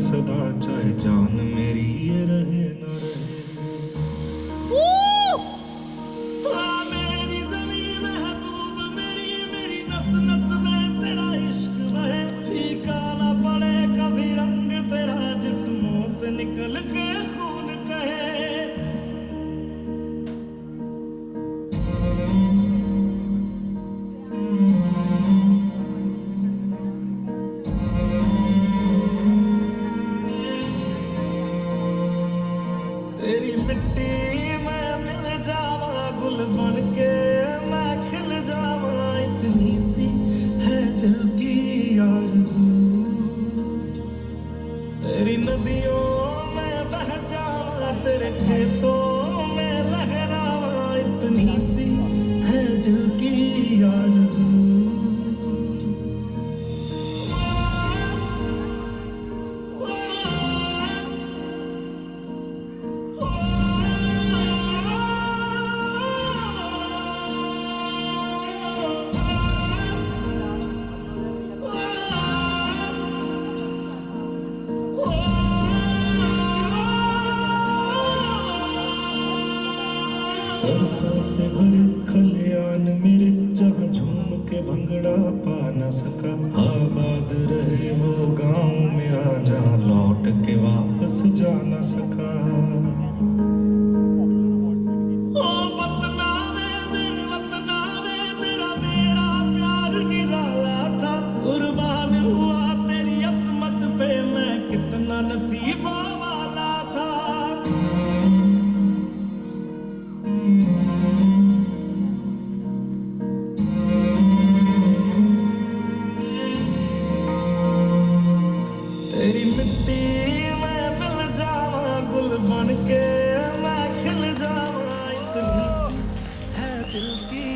सदा चाहे जान में से निकल के खून कहे तेरी मिट्टी में मिल जावा गुल बन के मैं खिल जावा इतनी सी है दिल की आरज़ू तेरी नदियों में बह जावा तेरे खेतों में लहरावा इतनी सी है दिल की आरज़ू सरसों से भरे खलियान मेरे जहाँ झूम के भंगड़ा पा न सका आबाद रहे वो गांव मेरा जहाँ लौट के वापस जा न सका ओ वतना वे मेरे वतना वे तेरा मेरा प्यार निराला था कुर्बान हुआ तेरी असमत पे मैं कितना नसीबों वाला था तेरी मिट्टी में मिल जावा गुल बन के मैं खिल जावा इतनी सी है दिल की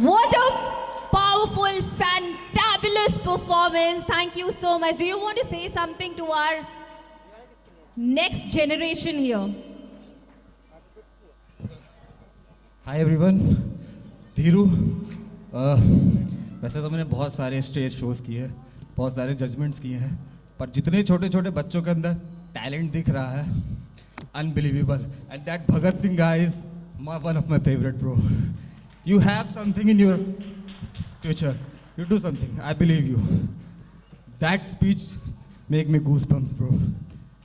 What a powerful, fantabulous performance. Thank you so much. Do you want to say something to our next generation here? Hi everyone, Dhiru. वैसे तो मैंने बहुत सारे स्टेज शोज किए, बहुत सारे जजमेंट्स किए हैं, पर जितने छोटे छोटे बच्चों के अंदर टैलेंट दिख रहा है, unbelievable. And that Bhagat Singh guy is one of my favourite bro. You have something in your future, you do something, I believe you. That speech make me goose bumps bro,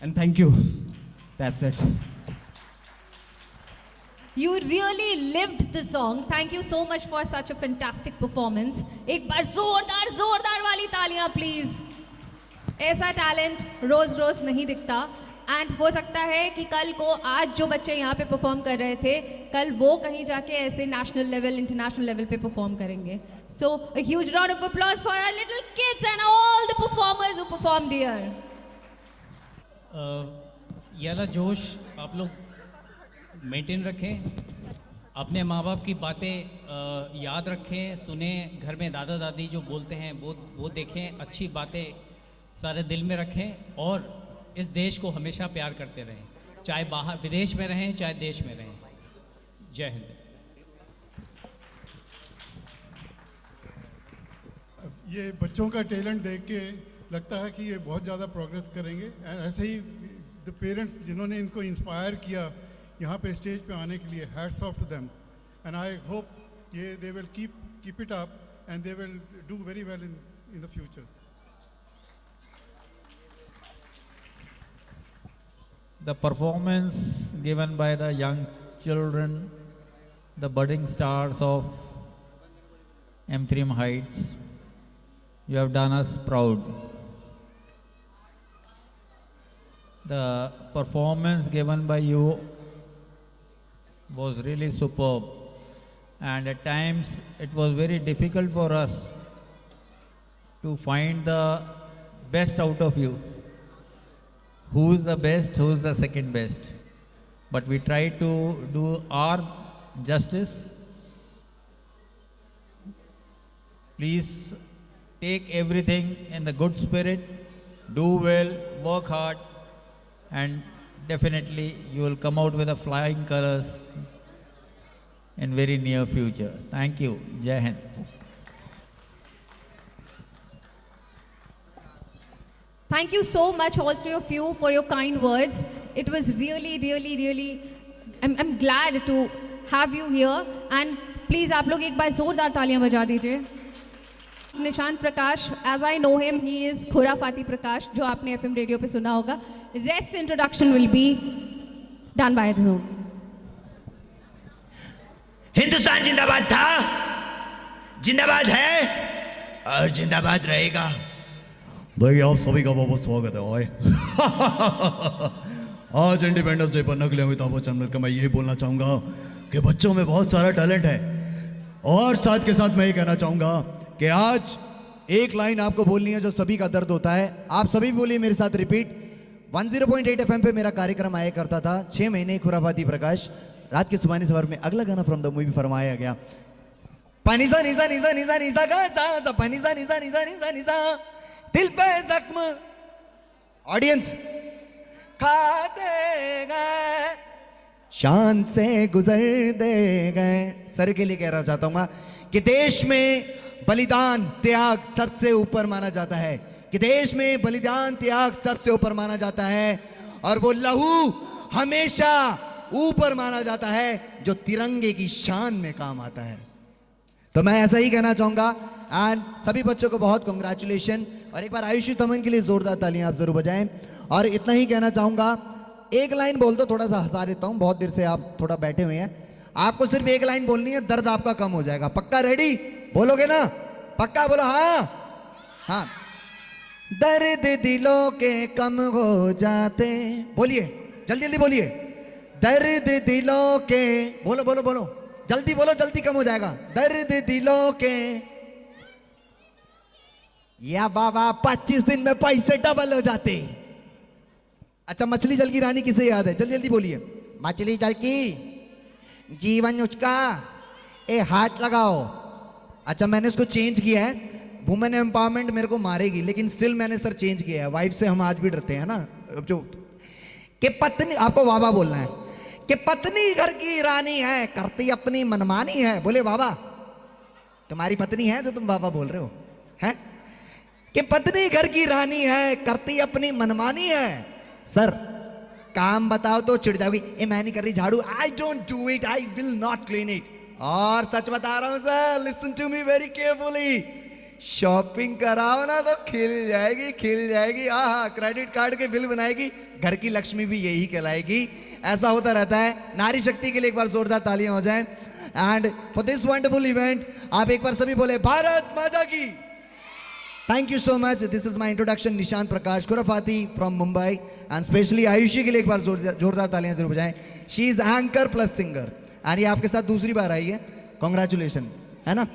and thank you. That's it. You really lived the song. Thank you so much for such a fantastic performance. एक बार जोरदार जोरदार वाली तालियां please. ऐसा talent रोज रोज नहीं दिखता, and हो सकता है कि कल को आज जो बच्चे यहाँ पे परफॉर्म कर रहे थे, कल वो कहीं जाके ऐसे नेशनल लेवल, इंटरनेशनल लेवल पे परफॉर्म करेंगे। So a huge round of applause for our little kids and all the performers who performed here. ये वाला जोश आप लोग मेंटेन रखें, अपने माँ बाप की बातें याद रखें, सुने, घर में दादा दादी जो बोलते हैं वो देखें, अच्छी बातें सारे दिल में रखें और इस देश को हमेशा प्यार करते रहें, चाहे बाहर विदेश में रहें चाहे देश में रहें। जय हिंद। ये बच्चों का टैलेंट देख के लगता है कि ये बहुत ज़्यादा प्रोग्रेस करेंगे। एंड ऐसे ही द पेरेंट्स जिन्होंने इनको इंस्पायर किया यहाँ पे स्टेज पे आने के लिए, hats off to them, and I hope ये they will keep it up and they will do very well in the future. The performance given by the young children, the budding stars of M3M Heights, you have done us proud. The performance given by you was really superb, and at times it was very difficult for us to find the best out of you. Who's the best, who's the second best? But we try to do our justice. Please take everything in the good spirit, do well, work hard, and definitely you will come out with the flying colors in very near future. Thank you. Jai Hind. Thank you so much, all three of you, for your kind words. It was really, I'm glad to have you here. And please, आप लोग एक बार जोरदार तालियां बजा दीजिए. निशांत प्रकाश, as I know him, he is खुराफाती प्रकाश, जो आपने FM रेडियो पे सुना होगा. Rest introduction will be done by him. Hindustan जिंदाबाद था, जिंदाबाद है और जिंदाबाद रहेगा। भाई आप सभी का बहुत स्वागत है भाई। आज इंडिपेंडेंस डे पर नकली अमिताभ बच्चन मिलकर मैं ये बोलना चाहूँगा कि बच्चों में बहुत सारा टैलेंट है, और साथ के साथ मैं ये कहना चाहूँगा कि आज एक लाइन आपको बोलनी है जो सभी का दर्द होता है। आप सभी बोलिए मेरे साथ, रिपीट। 10.8 FM पे मेरा कार्यक्रम आया करता था 6 महीने, खुराफाती प्रकाश। रात के सुबह सफर में अगला गाना फ्रॉम द मूवी फरमाया गया, पनिसा निसा निसा निसा निसा गा पनिसा निसा निसा निसा निसा दिल पे जख्म ऑडियंस खा दे गए, शान से गुजर दे गए। सर के लिए कह रहा चाहता हूँ कि देश में बलिदान त्याग सबसे ऊपर माना जाता है, कि देश में बलिदान त्याग सबसे ऊपर माना जाता है, और वो लहू हमेशा ऊपर माना जाता है जो तिरंगे की शान में काम आता है। तो मैं ऐसा ही कहना चाहूंगा, एंड सभी बच्चों को बहुत कांग्रेचुलेशन, और एक बार आयुषी तमन के लिए जोरदार तालियां आप जरूर बजाएं। और इतना ही कहना चाहूंगा, एक लाइन बोल दो, थोड़ा सा हंसा देता हूं, बहुत देर से आप थोड़ा बैठे हुए हैं। आपको सिर्फ एक लाइन बोलनी है, दर्द आपका कम हो जाएगा। पक्का रेडी? बोलोगे ना? पक्का बोलो हाँ हाँ। दर्द दिलों के कम हो जाते, बोलिए जल्दी जल्दी बोलिए, दर्द दिलों के, बोलो बोलो बोलो जल्दी बोलो, जल्दी कम हो जाएगा। दर्द दिलों के, या बाबा 25 दिन में पैसे डबल हो जाते। अच्छा, मछली जल की रानी किसे याद है? जल्दी जल्दी बोलिए। मछली जल की जीवन उसका, ए हाथ लगाओ। अच्छा, मैंने इसको चेंज किया है, वुमेन एम्पावरमेंट मेरे को मारेगी, लेकिन स्टिल मैंने सर चेंज किया है। वाइफ से हम आज भी डरते हैं ना, जो कि पत्नी, आपको वाबा बोलना है कि पत्नी घर की रानी है, करती अपनी मनमानी है। बोले वाबा, तुम्हारी पत्नी है जो तुम वाबा बोल रहे हो, हैं? कि पत्नी घर की रानी है, करती अपनी मनमानी है। सर काम बताओ तो चिढ़ जाओगी, ए मैं नहीं कर रही झाड़ू, I don't do it, I will not clean it. और सच बता रहा हूं sir, listen to me very carefully, shopping कराओ ना तो खिल जाएगी, खिल जाएगी। हाँ, क्रेडिट कार्ड के बिल बनाएगी, घर की लक्ष्मी भी यही कहलाएगी। ऐसा होता रहता है। नारी शक्ति के लिए एक बार जोरदार तालियां हो जाएं। And for this wonderful event आप एक बार सभी बोले भारत माता की। Thank you so much. This is my introduction, Nishant Prakash खुराफाती from Mumbai, and specially Ayushi के लिए एक बार जोरदार तालियां जरूर बजाएं। She is anchor plus singer, and ये आपके साथ दूसरी बार आई है। कॉन्ग्रेचुलेशन, है ना?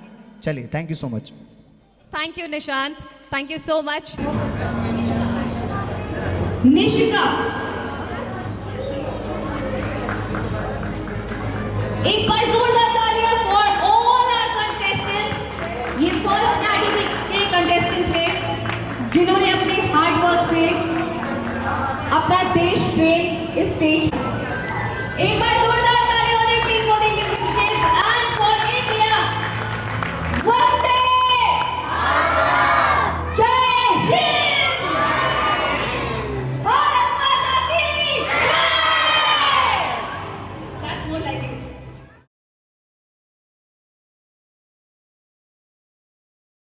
चलिए, thank you so much. Thank you, Nishant. Thank you so much. Nishika. एक बार जोरदार तालियां for all our contestants. ये फर्स्ट कैटेगरी के contestants हैं जिन्होंने अपने हार्ड वर्क से अपना देश प्रेम इस स्टेज, एक बार